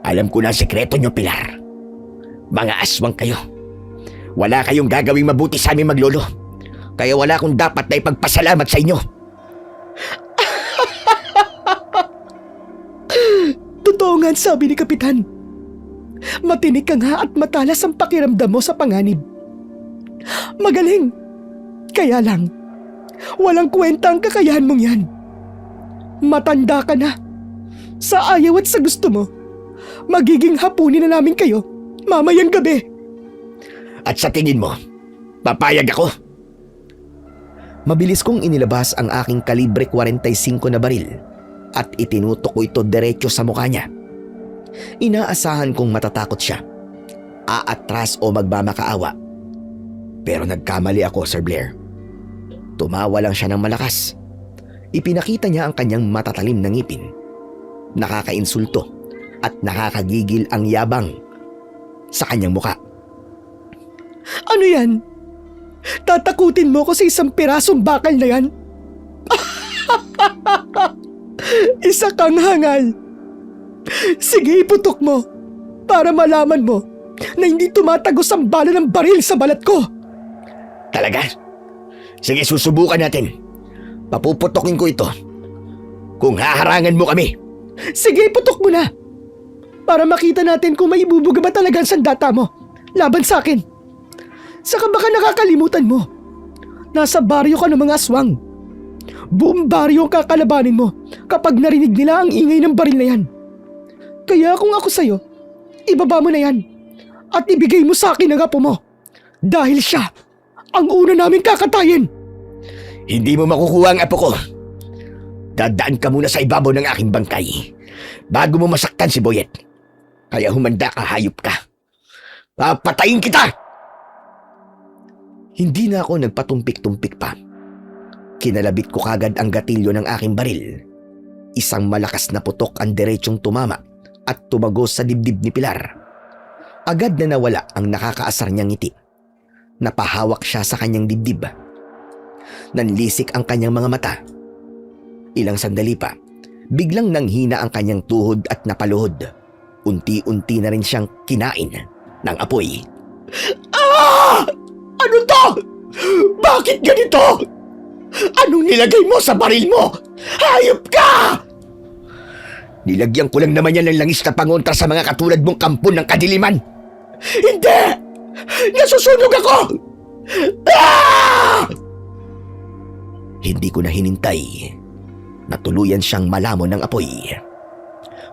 Alam ko na ang sekreto nyo, Pilar. Mga aswang kayo. Wala kayong gagawing mabuti sa aming maglolo. Kaya wala akong dapat na ipagpasalamat sa inyo. Totoo nga ang sabi ni Kapitan. Matinik ka nga at matalas ang pakiramdam mo sa panganib. Magaling. Kaya lang, walang kwenta ang kakayahan mong yan. Matanda ka na. Sa ayaw at sa gusto mo, magiging hapunin na namin kayo mamayang gabi. At sa tingin mo, papayag ako? Mabilis kong inilabas ang aking kalibre 45 na baril at itinutok ko ito diretso sa mukha niya. Inaasahan kong matatakot siya, aatras o magmamakaawa. Pero nagkamali ako, Sir Blair. Tumawa lang siya ng malakas. Ipinakita niya ang kanyang matatalim na ngipin. Nakakainsulto at nakakagigil ang yabang sa kanyang muka. Ano yan? Tatakutin mo ko sa isang pirasong bakal na yan? Isa kang hangal. Sige, iputok mo para malaman mo na hindi tumatagos ang bala ng baril sa balat ko. Talaga? Sige, susubukan natin. Papuputokin ko ito. Kung haharangan mo kami. Sige, iputok mo na. Para makita natin kung may ibubuga ba talaga ang sandata mo laban sa akin. Saka baka nakakalimutan mo. Nasa baryo ka ng mga aswang. Buong baryo ang kakalabanin mo kapag narinig nila ang ingay ng baril na yan. Kaya kung ako sa'yo, ibaba mo na yan at ibigay mo sa akin ang apo mo. Dahil siya ang una namin kakatayin. Hindi mo makukuha ang apo ko. Dadaan ka muna sa ibabaw ng aking bangkay bago mo masaktan si Boyet. Kaya humanda ka, hayop ka. Papatayin kita! Hindi na ako nagpatumpik-tumpik pa. Kinalabit ko kagad ang gatilyo ng aking baril. Isang malakas na putok ang diretsong tumama at tumagos sa dibdib ni Pilar. Agad na nawala ang nakakaasar niyang ngiti. Napahawak siya sa kanyang dibdib. Nanlisik ang kanyang mga mata. Ilang sandali pa, biglang nanghina ang kanyang tuhod at napaluhod. Unti-unti na rin siyang kinain ng apoy. Ah! Ano to? Bakit ganito? Anong nilagay mo sa baril mo? Hayop ka! Nilagyan ko lang naman yan ng langis na pangontra sa mga katulad mong kampon ng kadiliman. Hindi! Nasusunog ako! Ah! Hindi ko na hinintay. Natuluyan siyang malamon ng apoy.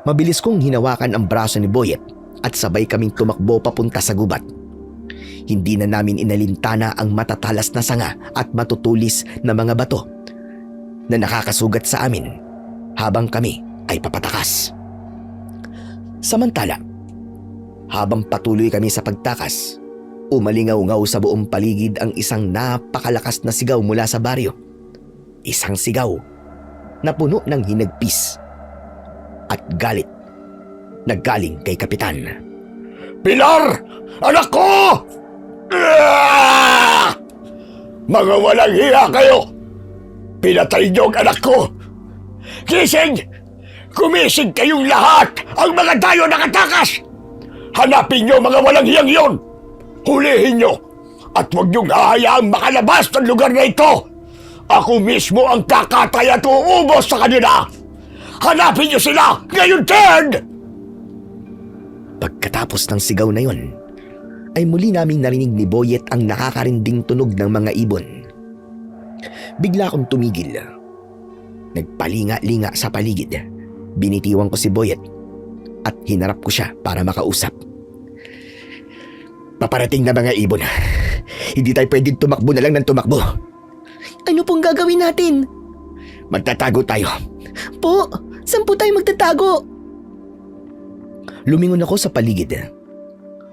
Mabilis kong hinawakan ang braso ni Boyet at sabay kaming tumakbo papunta sa gubat. Hindi na namin inalintana ang matatalas na sanga at matutulis na mga bato na nakakasugat sa amin habang kami ay papatakas. Samantala, habang patuloy kami sa pagtakas, umalingaw-ngaw sa buong paligid ang isang napakalakas na sigaw mula sa baryo. Isang sigaw na puno ng hinagpis at galit na galing kay Kapitan. Pilar! Anak ko! Ah! Mga walang hiya kayo! Pinatay niyo ang anak ko! Gising! Kumising kayong lahat! Ang mga dayo nakatakas! Hanapin niyo mga walang hiyang iyon! Hulihin niyo! At huwag niyong hahayaang makalabas ng lugar na ito! Ako mismo ang kakatay at uubos sa kanila! Hanapin niyo sila! Ngayon, Ted! Pagkatapos ng sigaw na yon, ay muli naming narinig ni Boyet ang nakakarinding tunog ng mga ibon. Bigla akong tumigil. Nagpalinga-linga sa paligid. Binitiwan ko si Boyet at hinarap ko siya para makausap. Paparating na mga ibon. Hindi tayo pwedeng tumakbo na lang ng tumakbo. Ano pong gagawin natin? Magtatago tayo. Po, saan po tayo magtatago? Lumingon ako sa paligid.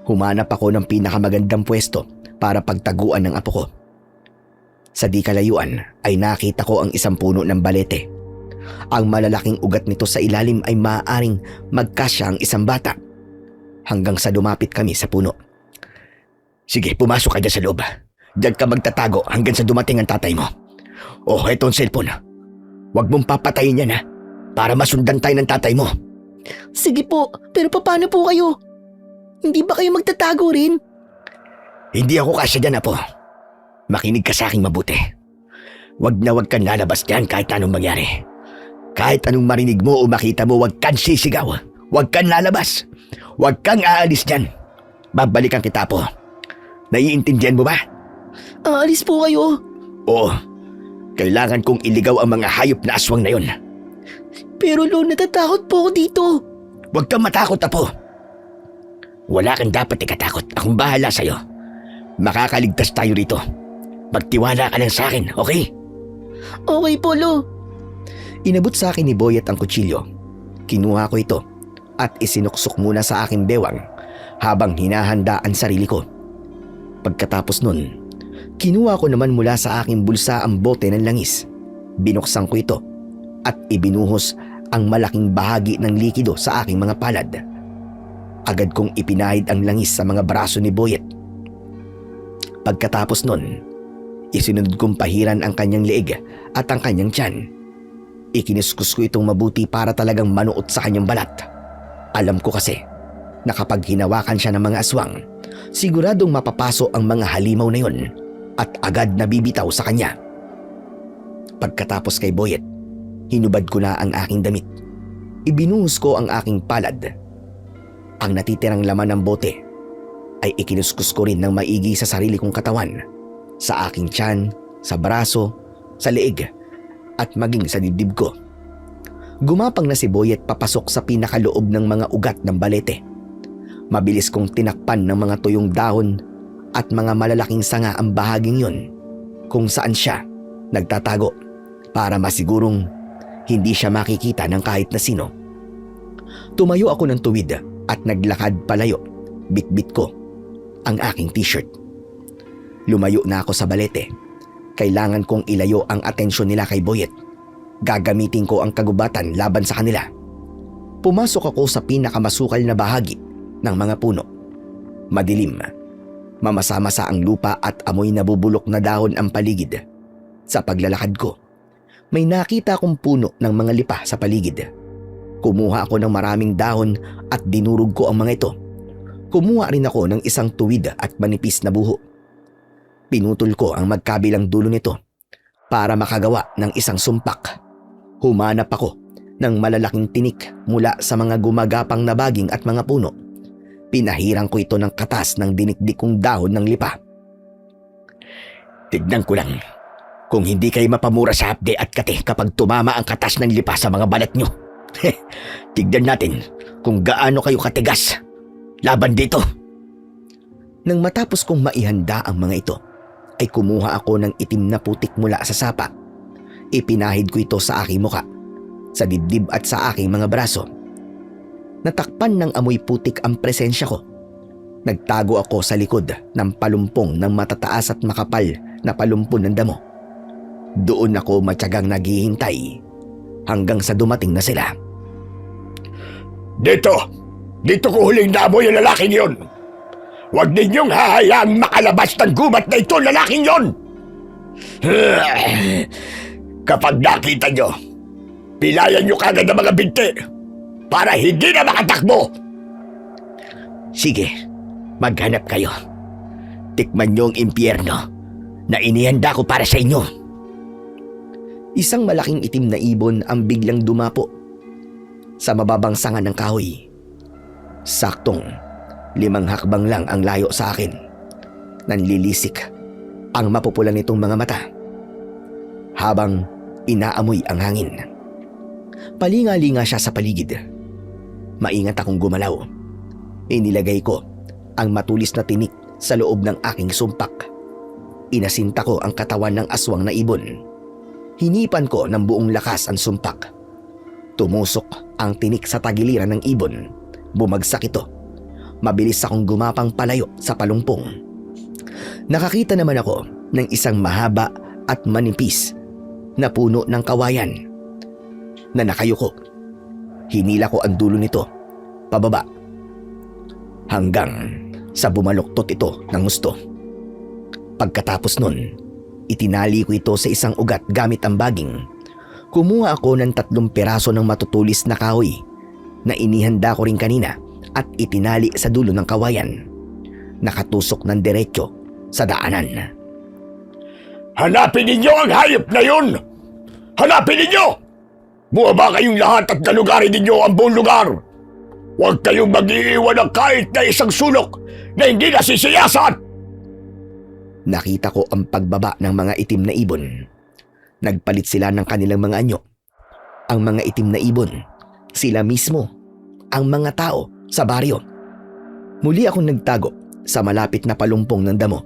Humanap ako ng pinakamagandang pwesto para pagtaguan ng apo ko. Sa di kalayuan ay nakita ko ang isang puno ng balete. Ang malalaking ugat nito sa ilalim ay maaaring magkasya ang isang bata. Hanggang sa dumapit kami sa puno. Sige, pumasok ka dyan sa loob. Diyan ka magtatago hanggang sa dumating ang tatay mo. Oh, eto ang cellphone. Huwag mong papatayin yan, ha? Para masundan tayo ng tatay mo. Sige po, pero paano po kayo? Hindi ba kayo magtatago rin? Hindi ako kasya dyan, apo. Makinig ka sa aking mabuti. Huwag kang lalabas dyan kahit anong mangyari. Kahit anong marinig mo o makita mo, huwag kang sisigaw. Huwag kang lalabas. Huwag kang aalis dyan. Babalikan kita, apo. Naiintindihan mo ba? Aalis po kayo. Oo. Kailangan kong iligaw ang mga hayop na aswang na yon. Pero Lo, natatakot po ako dito. Huwag kang matakot, apo. Wala kang dapat ikatakot. Akong bahala sa'yo. Makakaligtas tayo rito. Magtiwala ka lang sa akin, okay? Okay po, Lo. Inabot sa akin ni Boyet ang kutsilyo. Kinuha ko ito at isinuksok muna sa aking bewang habang hinahanda ang sarili ko. Pagkatapos nun, kinuha ko naman mula sa aking bulsa ang bote ng langis. Binuksan ko ito at ibinuhos ang malaking bahagi ng likido sa aking mga palad. Agad kong ipinahid ang langis sa mga braso ni Boyet. Pagkatapos nun, isinunod kong pahiran ang kanyang leeg at ang kanyang tiyan. Ikinuskus ko itong mabuti para talagang manuot sa kanyang balat. Alam ko kasi na kapag hinawakan siya ng mga aswang, siguradong mapapaso ang mga halimaw na yun at agad nabibitaw sa kanya. Pagkatapos kay Boyet, hinubad ko na ang aking damit. Ibinuhos ko ang aking palad. Ang natitirang laman ng bote ay ikinuskus ko rin ng maigi sa sarili kong katawan, sa aking tiyan, sa braso, sa leeg, at maging sa dibdib ko. Gumapang na si Boyet papasok sa pinakaloob ng mga ugat ng balete. Mabilis kong tinakpan ng mga tuyong dahon at mga malalaking sanga ang bahaging yun kung saan siya nagtatago para masigurong hindi siya makikita ng kahit na sino. Tumayo ako ng tuwid at naglakad palayo. Bitbit ko ang aking t-shirt. Lumayo na ako sa balete. Kailangan kong ilayo ang atensyon nila kay Boyet. Gagamitin ko ang kagubatan laban sa kanila. Pumasok ako sa pinakamasukal na bahagi ng mga puno. Madilim. Mamasa-masa ang lupa at amoy nabubulok na dahon ang paligid. Sa paglalakad ko, may nakita akong puno ng mga lipa sa paligid. Kumuha ako ng maraming dahon at dinurog ko ang mga ito. Kumuha rin ako ng isang tuwid at manipis na buho. Pinutol ko ang magkabilang dulo nito para makagawa ng isang sumpak. Humanap ako ng malalaking tinik mula sa mga gumagapang na baging at mga puno. Pinahirang ko ito ng katas ng dinikdik kong dahon ng lipa. Tignan ko lang kung hindi kayo mapamura sa hapde at kate kapag tumama ang katas ng lipa sa mga balat nyo. Tignan natin kung gaano kayo katigas laban dito. Nang matapos kong maihanda ang mga ito, ay kumuha ako ng itim na putik mula sa sapa. Ipinahid ko ito sa aking muka, sa dibdib at sa aking mga braso. Natakpan ng amoy putik ang presensya ko. Nagtago ako sa likod ng palumpong ng matataas at makapal na palumpon ng damo. Doon ako matyagang naghihintay hanggang sa dumating na sila. Dito ko huling naamoy ang lalaking yon. Huwag ninyong hahayaang makalabas ng gubat na ito, lalaking yon! Kapag nakita nyo, pilayan nyo kagad ang mga binti para hindi na makatakbo. Sige, maghanap kayo. Tikman nyo ang impyerno na inihanda ko para sa inyo. Isang malaking itim na ibon ang biglang dumapo sa mababang sanga ng kahoy. Saktong 5 hakbang lang ang layo sa akin. Nanlilisik ang mapupula nitong mga mata habang inaamoy ang hangin. Palinga-linga siya sa paligid. Maingat akong gumalaw. Inilagay ko ang matulis na tinik sa loob ng aking sumpak. Inasinta ko ang katawan ng aswang na ibon. Hinipan ko ng buong lakas ang sumpak. Tumusok ang tinik sa tagiliran ng ibon. Bumagsak ito. Mabilis akong gumapang palayo sa palumpong. Nakakita naman ako ng isang mahaba at manipis na puno ng kawayan na nakayuko. Hinila ko ang dulo nito pababa hanggang sa bumaluktot ito ng gusto. Pagkatapos nun, itinali ko ito sa isang ugat gamit ang baging. Kumuha ako ng 3 piraso ng matutulis na kahoy na inihanda ko rin kanina at itinali sa dulo ng kawayan. Nakatusok ng diretsyo sa daanan. Hanapin ninyo ang hayop na yun! Hanapin ninyo! Buwaba kayong lahat at nalugarin ninyo ang buong lugar! Huwag kayong mag-iiwan ng kahit na isang sulok na hindi nasisiyasan! Nakita ko ang pagbaba ng mga itim na ibon. Nagpalit sila ng kanilang mga anyo. Ang mga itim na ibon, sila mismo, ang mga tao sa baryo. Muli akong nagtago sa malapit na palumpong ng damo.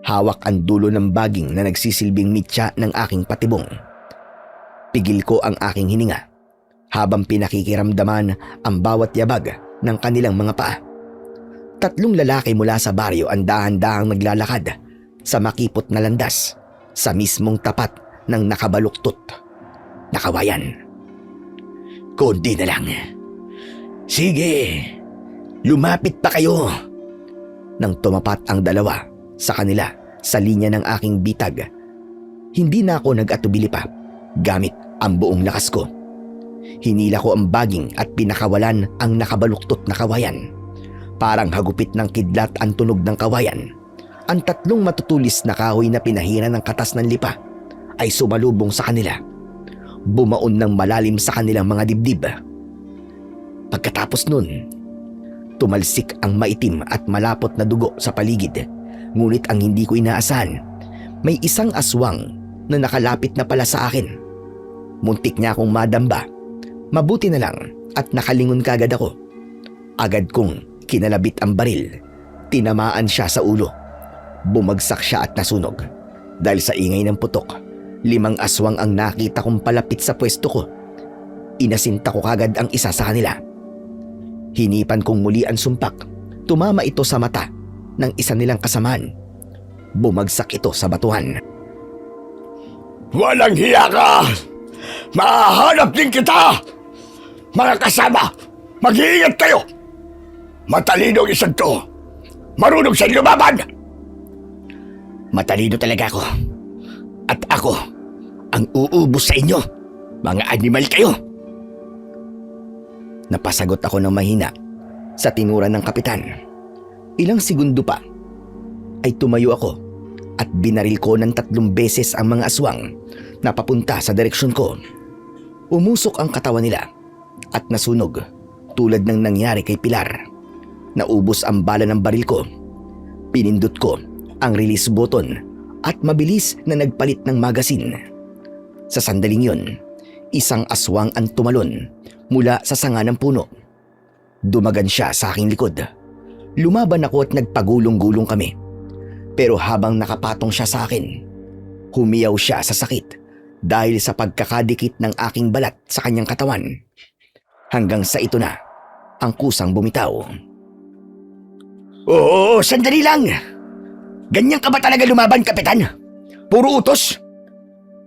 Hawak ang dulo ng baging na nagsisilbing mitya ng aking patibong. Pigil ko ang aking hininga habang pinakikiramdaman ang bawat yabag ng kanilang mga paa. 3 lalaki mula sa baryo ang dahan-dahang naglalakad sa makipot na landas sa mismong tapat ng nakabaluktot na kawayan. Kundi na lang. Sige, lumapit pa kayo. Nang tumapat ang dalawa sa kanila sa linya ng aking bitag, hindi na ako nag-atubili pa gamit ang buong lakas ko. Hinila ko ang baging at pinakawalan ang nakabaluktot na kawayan. Parang hagupit ng kidlat ang tunog ng kawayan. Ang 3 matutulis na kahoy na pinahira ng katas ng lipa ay sumalubong sa kanila. Bumaon ng malalim sa kanilang mga dibdib. Pagkatapos nun, tumalsik ang maitim at malapot na dugo sa paligid. Ngunit ang hindi ko inaasahan, may isang aswang na nakalapit na pala sa akin. Muntik niya akong madamba. Mabuti na lang at nakalingon kagad ako. Agad kong kinalabit ang baril. Tinamaan siya sa ulo. Bumagsak siya at nasunog. Dahil sa ingay ng putok, 5 aswang ang nakita kong palapit sa pwesto ko. Inasinta ko kagad ang isa sa kanila. Hinipan kong muli ang sumpak. Tumama ito sa mata ng isa nilang kasamaan. Bumagsak ito sa batuhan. Walang hiya ka! Mahahanap din kita! Mga kasama, mag-iingat kayo! Matalino ang isang to. Marunong siyang lumaban! Matalino talaga ako. At ako ang uubos sa inyo. Mga animal kayo! Napasagot ako ng mahina sa tinuran ng kapitan. Ilang segundo pa ay tumayo ako at binaril ko ng 3 beses ang mga aswang na papunta sa direksyon ko. Umusok ang katawan nila at nasunog tulad ng nangyari kay Pilar. Naubos ang bala ng baril ko. Pinindot ko ang release button at mabilis na nagpalit ng magasin. Sa sandaling yun, isang aswang ang tumalon mula sa sanga ng puno. Dumagan siya sa aking likod. Lumaban ako at nagpagulong-gulong kami. Pero habang nakapatong siya sa akin, humiyaw siya sa sakit dahil sa pagkakadikit ng aking balat sa kanyang katawan. Hanggang sa ito na ang kusang bumitaw. Oo, sandali lang. Ganyan ka ba talaga lumaban, Kapitan? Puro utos?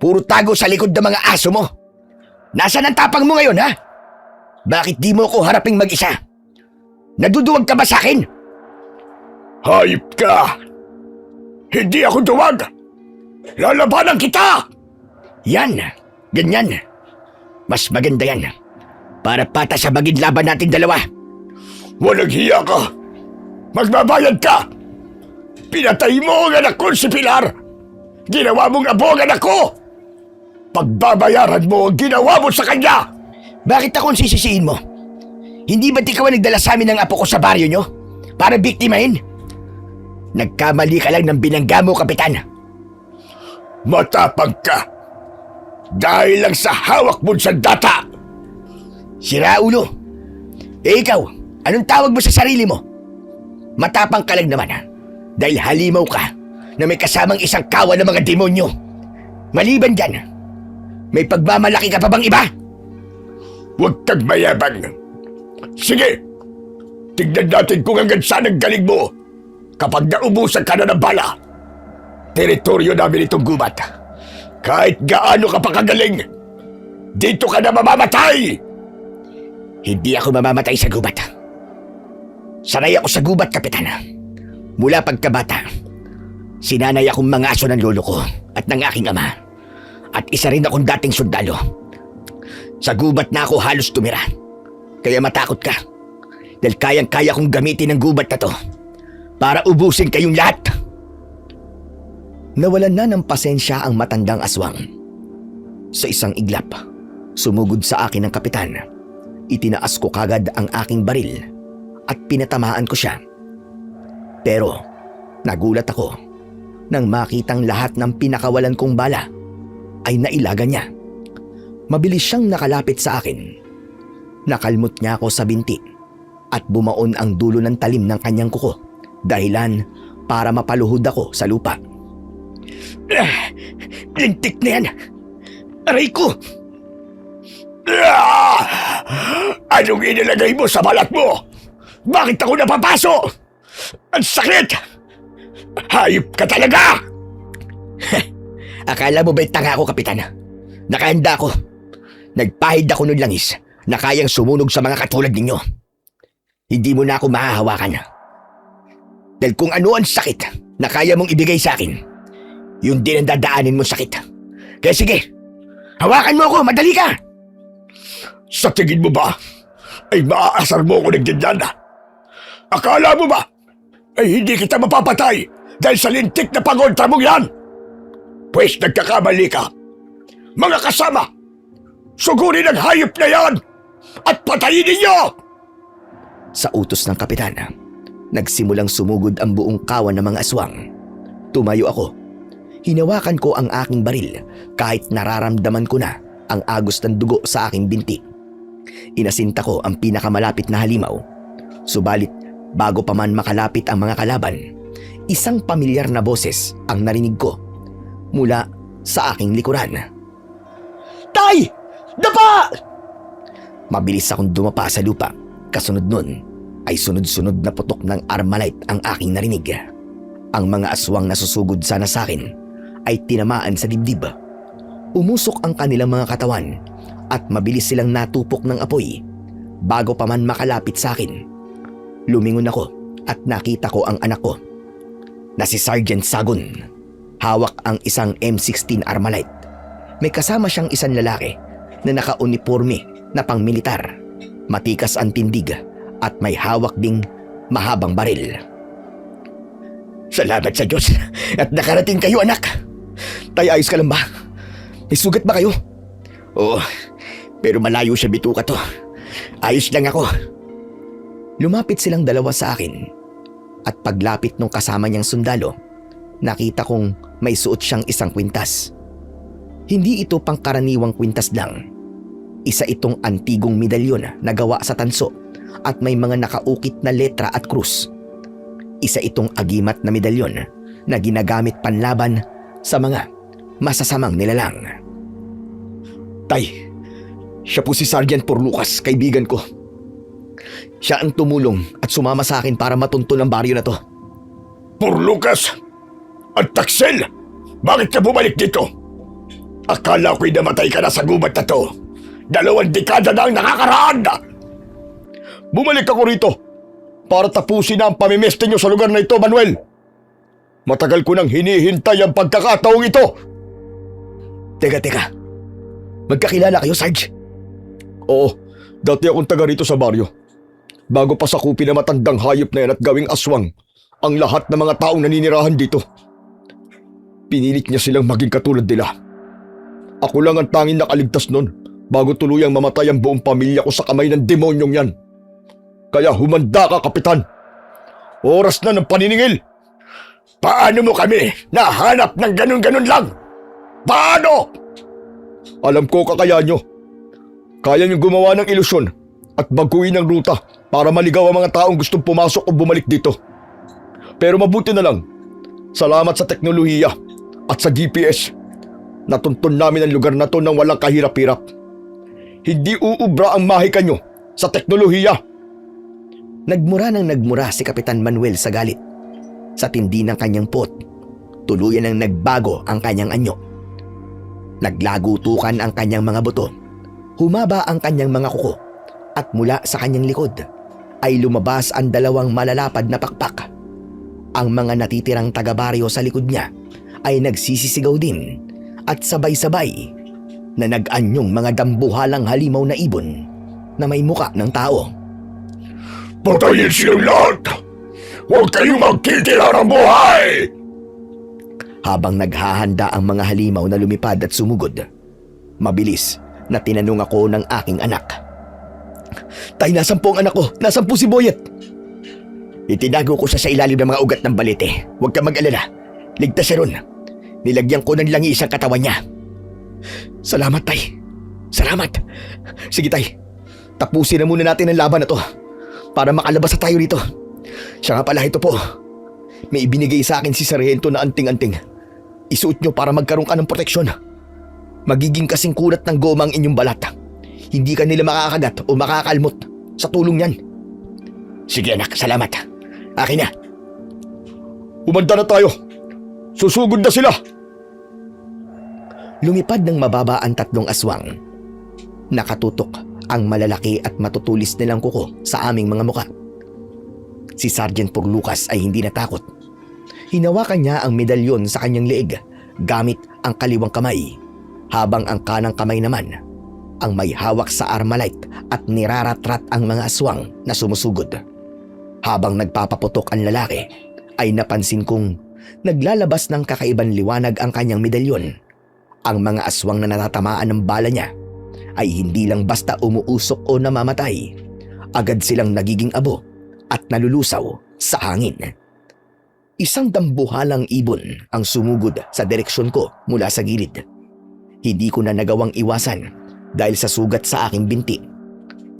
Puro tago sa likod ng mga aso mo? Nasaan ang tapang mo ngayon, ha? Bakit di mo ako haraping mag-isa? Naduduwag ka ba sa akin? Hayop ka! Hindi ako duwag! Lalabanan kita! Yan, ganyan. Mas maganda yan. Para pata sa bagid laban natin dalawa. Walang hiya ka! Magbabayad ka! Pinatay mo ang anak ko si Pilar! Ginawa mong abo ang anak ko! Pagbabayaran mo ang ginawa mo sa kanya! Bakit ako ang sisisiin mo? Hindi ba't ikaw ang nagdala sa amin ng apo ko sa baryo nyo? Para biktimahin? Nagkamali ka lang ng binangga mo, Kapitan. Matapang ka! Dahil lang sa hawak mo sa data! Sira ulo. Eh ikaw, anong tawag mo sa sarili mo? Matapang ka lang naman, ha? Dahil halimaw ka na may kasamang isang kawan ng mga demonyo. Maliban dyan, may pagmamalaki ka pa bang iba? Huwag kang mayabang. Sige, tignan natin kung hanggang saan ang galing mo kapag naubusan ka na ng bala. Teritoryo namin itong gubat. Kahit gaano ka pa kagaling, dito ka na mamamatay! Hindi ako mamamatay sa gubat. Sanay ako sa gubat, Kapitan. Mula pagkabata, sinanay akong mga aso ng lolo ko at ng aking ama. At isa rin akong dating sundalo. Sa gubat na ako halos tumira. Kaya matakot ka. Dahil kayang-kaya kong gamitin ang gubat na to para ubusin kayong lahat. Nawalan na ng pasensya ang matandang aswang. Sa isang iglap, sumugod sa akin ang kapitan. Itinaas ko kagad ang aking baril at pinatamaan ko siya. Pero nagulat ako nang makitang lahat ng pinakawalan kong bala ay nailaga niya. Mabilis siyang nakalapit sa akin. Nakalmot niya ako sa binti at bumaon ang dulo ng talim ng kanyang kuko. Dahilan para mapaluhod ako sa lupa. Lintik na yan! Aray ko! Ah! Anong inilagay mo sa balat mo? Bakit ako napapaso? Ang sakit! Hayop ka talaga! Akala mo ba'y tanga ako, Kapitan? Nakahanda ako. Nagpahid ako ng langis na kayang sumunog sa mga katulad ninyo. Hindi mo na ako mahahawakan. Dahil kung ano ang sakit na kaya mong ibigay sa akin, yun din ang dadaanin mong sakit. Kaya sige, hawakan mo ako, madali ka! Sa tingin mo ba ay maaasar mo ako ng ganyan? Akala mo ba ay hindi kita mapapatay dahil sa lintik na pagontra mong yan? Pwes nagkakamali ka. Mga kasama, sugurin ang hayop na yan at patayin ninyo! Sa utos ng Kapitan, nagsimulang sumugod ang buong kawan ng mga aswang. Tumayo ako. Hinawakan ko ang aking baril kahit nararamdaman ko na ang agos ng dugo sa aking binti. Inasinta ko ang pinakamalapit na halimaw. Subalit bago pa man makalapit ang mga kalaban, isang pamilyar na boses ang narinig ko mula sa aking likuran. Tay! Dapa! Mabilis akong dumapa sa lupa. Kasunod nun ay sunod-sunod na putok ng Armalite ang aking narinig. Ang mga aswang na susugod sana sa akin ay tinamaan sa dibdib. Umusok ang kanilang mga katawan at mabilis silang natupok ng apoy bago pa man makalapit sa akin. Lumingon ako at nakita ko ang anak ko na si Sergeant Sagun. Hawak ang isang M16 Armalite. May kasama siyang isang lalaki na naka-uniforme na pang-militar. Matikas ang tindig at may hawak ding mahabang baril. Salamat sa Diyos at nakarating kayo, anak. Tay, ayos ka lang ba? May sugat ba kayo? Oo, pero malayo sa bituka to. Ayos lang ako. Lumapit silang dalawa sa akin at paglapit ng kasama niyang sundalo, nakita kong may suot siyang isang kwintas. Hindi ito pangkaraniwang kwintas lang. Isa itong antigong medalyon na gawa sa tanso at may mga nakaukit na letra at krus. Isa itong agimat na medalyon na ginagamit panlaban sa mga masasamang nilalang. Tay, siya po si Sergeant Porlucas, kaibigan ko. Siya ang tumulong at sumama sa akin para matunton ang baryo na to. Porlucas! At Taxel! Bakit ka bumalik dito? Akala ko'y namatay ka na sa gubat na to. 2 dekada na ang nakakaraan! Bumalik ako rito para tapusin na ang pamimeste niyo sa lugar na ito, Manuel. Matagal ko nang hinihintay ang pagkakataong ito. Teka. Magkakilala kayo, Sarge? Oo, dati akong taga rito sa baryo. Bago pa sakupin na matandang hayop na yan at gawing aswang ang lahat ng mga taong naninirahan dito. Pinilit niya silang maging katulad nila. Ako lang ang tanging nakaligtas nun bago tuluyang mamatay ang buong pamilya ko sa kamay ng demonyong yan. Kaya humanda ka, Kapitan. Oras na ng paniningil. Paano mo kami nahanap ng ganun-ganun lang? Paano? Alam ko kakaya nyo. Kaya nyo gumawa ng ilusyon at baguhin ang ruta para maligaw ang mga taong gustong pumasok o bumalik dito. Pero mabuti na lang, salamat sa teknolohiya at sa GPS, natuntun namin ang lugar na to ng walang kahirap-hirap. Hindi uubra ang mahika nyo sa teknolohiya. Nagmura si Kapitan Manuel sa galit. Sa tindi ng kanyang pot, tuluyan ang nagbago ang kanyang anyo. Naglagutukan ang kanyang mga buto. Humaba ang kanyang mga kuko at mula sa kanyang likod ay lumabas ang 2 malalapad na pakpak. Ang mga natitirang taga-baryo sa likod niya ay nagsisisigaw din at sabay-sabay na nag-anyong mga dambuhalang halimaw na ibon na may muka ng tao. Patayin silang lahat! Huwag kayong magtitira ng buhay! Habang naghahanda ang mga halimaw na lumipad at sumugod, mabilis na tinanong ako ng aking anak. Tay, nasan po ang anak ko? Nasan po si Boyet? Itinago ko siya sa ilalim ng mga ugat ng balete. Huwag ka mag-alala. Ligtas siya ron. Nilagyan ko ng langis ang katawan niya. Salamat, Tay. Salamat. Sige, Tay. Tapusin na muna natin ang laban na to para makalabas na tayo rito. Siya nga pala, ito po. May ibinigay sa akin si Sargento na anting-anting. Isuot nyo para magkaroon ka ng proteksyon. Magiging kasing kulat ng goma ang inyong balat. Hindi ka nila makakagat o makakalmot sa tulong yan. Sige anak, salamat. Akin na. Umanda na tayo. Susugod na sila. Lumipad ng mababa ang 3 aswang. Nakatutok ang malalaki at matutulis nilang kuko sa aming mga muka. Si Sergeant Purlucas ay hindi natakot. Hinawakan niya ang medalyon sa kanyang leeg gamit ang kaliwang kamay, habang ang kanang kamay naman ang may hawak sa armalite at niraratrat ang mga aswang na sumusugod. Habang nagpapaputok ang lalaki, ay napansin kong naglalabas ng kakaibang liwanag ang kanyang medalyon. Ang mga aswang na natatamaan ng bala niya ay hindi lang basta umuusok o namamatay. Agad silang nagiging abo at nalulusaw sa hangin. Isang dambuhalang ibon ang sumugod sa direksyon ko mula sa gilid. Hindi ko na nagawang iwasan dahil sa sugat sa aking binti.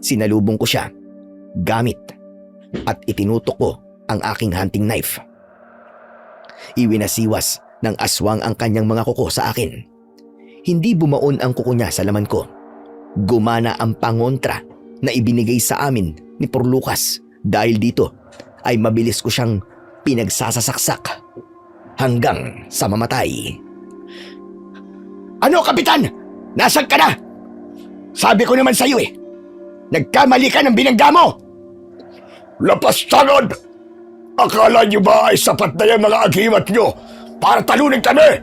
Sinalubong ko siya gamit at itinutok ko ang aking hunting knife. Iwinasiwas ng aswang ang kanyang mga kuko sa akin. Hindi bumaon ang kuko niya sa laman ko. Gumana ang pangontra na ibinigay sa amin ni Purlucas. Dahil dito ay mabilis ko siyang pinagsasasaksak hanggang sa mamatay. Ano, Kapitan? Nasaan ka na? Sabi ko naman sa'yo eh. Nagkamali ka ng binangga mo. Lapas tanod! Akala niyo ba ay sapat na yung mga agimat niyo para talunin kami?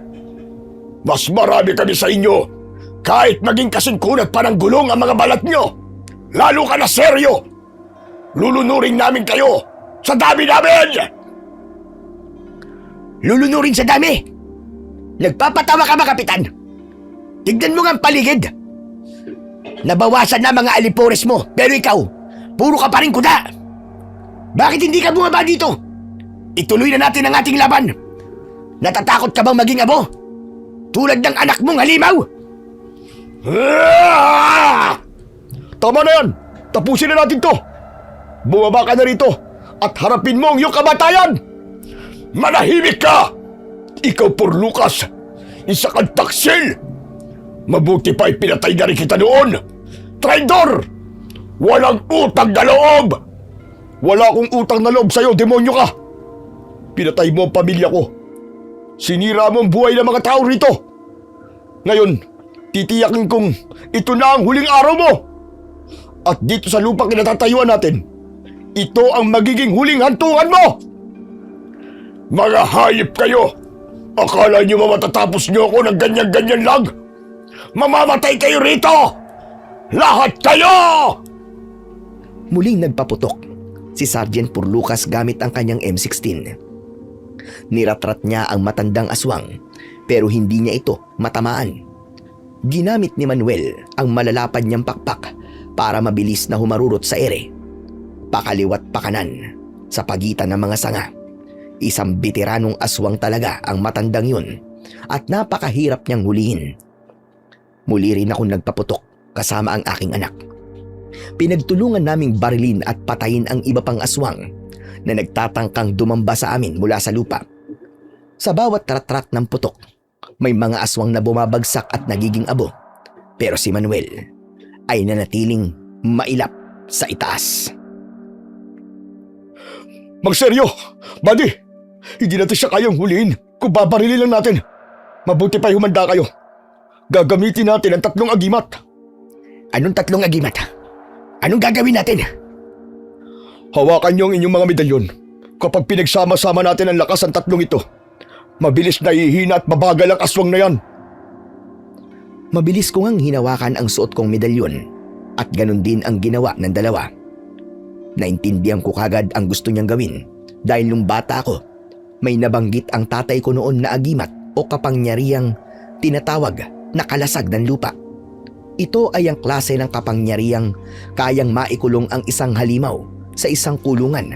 Mas marami kami sa inyo. Kahit maging kasing kunat pa ng gulong ang mga balat niyo. Lalo ka na seryo. Lulunurin namin kayo sa dami namin! Lulunurin sa dami! Nagpapatawa ka ba, Kapitan? Tignan mo nga ang paligid. Nabawasan na mga alipores mo, pero ikaw, puro ka pa rin kuda. Bakit hindi ka bumaba dito? Ituloy na natin ang ating laban. Natatakot ka bang maging abo? Tulad ng anak mong halimaw? Tama na yan! Tapusin na natin to! Bumaba ka na rito at harapin mo ang iyong kamatayan! Manahimik ka! Ikaw, Purlucas, isa kang taksil! Mabuti pa pinatay na rin kita noon! Traidor! Walang utang na loob! Wala akong utang na loob sa'yo, demonyo ka! Pinatay mo ang pamilya ko. Sinira mo ang buhay ng mga tao rito. Ngayon, titiyakin kong ito na ang huling araw mo. At dito sa lupang kinatatayuan natin, ito ang magiging huling hantungan mo! Mga hayop kayo! Akala niyo matatapos niyo ako ng ganyan-ganyan lang? Mamamatay kayo rito! Lahat kayo! Muling nagpaputok si Sergeant Purlucas gamit ang kanyang M16. Niratrat niya ang matandang aswang pero hindi niya ito matamaan. Ginamit ni Manuel ang malalapad niyang pakpak para mabilis na humarurot sa ere. Pakaliwat pakanan sa pagitan ng mga sanga. Isang veteranong aswang talaga ang matandang yun at napakahirap niyang hulihin. Muli rin ako nagpaputok kasama ang aking anak. Pinagtulungan naming barilin at patayin ang iba pang aswang na nagtatangkang dumamba sa amin mula sa lupa. Sa bawat trat-trat ng putok, may mga aswang na bumabagsak at nagiging abo. Pero si Manuel ay nanatiling mailap sa itaas. Magseryo! Buddy! Hindi natin siya kayang huliin kung babarilin lang natin. Mabuti pa humanda kayo. Gagamitin natin ang 3 agimat. Anong 3 agimat? Anong gagawin natin? Hawakan niyo ang inyong mga medalyon. Kapag pinagsama-sama natin ang lakas ng 3 ito, mabilis na ihina at mabagal ang aswang na yan. Mabilis ko ngang hinawakan ang suot kong medalyon at ganun din ang ginawa ng dalawa. Naintindihan ko kagad ang gusto niyang gawin dahil nung bata ako, may nabanggit ang tatay ko noon na agimat o kapangyarihang tinatawag na kalasag ng lupa. Ito ay ang klase ng kapangyarihang kayang maikulong ang isang halimaw sa isang kulungan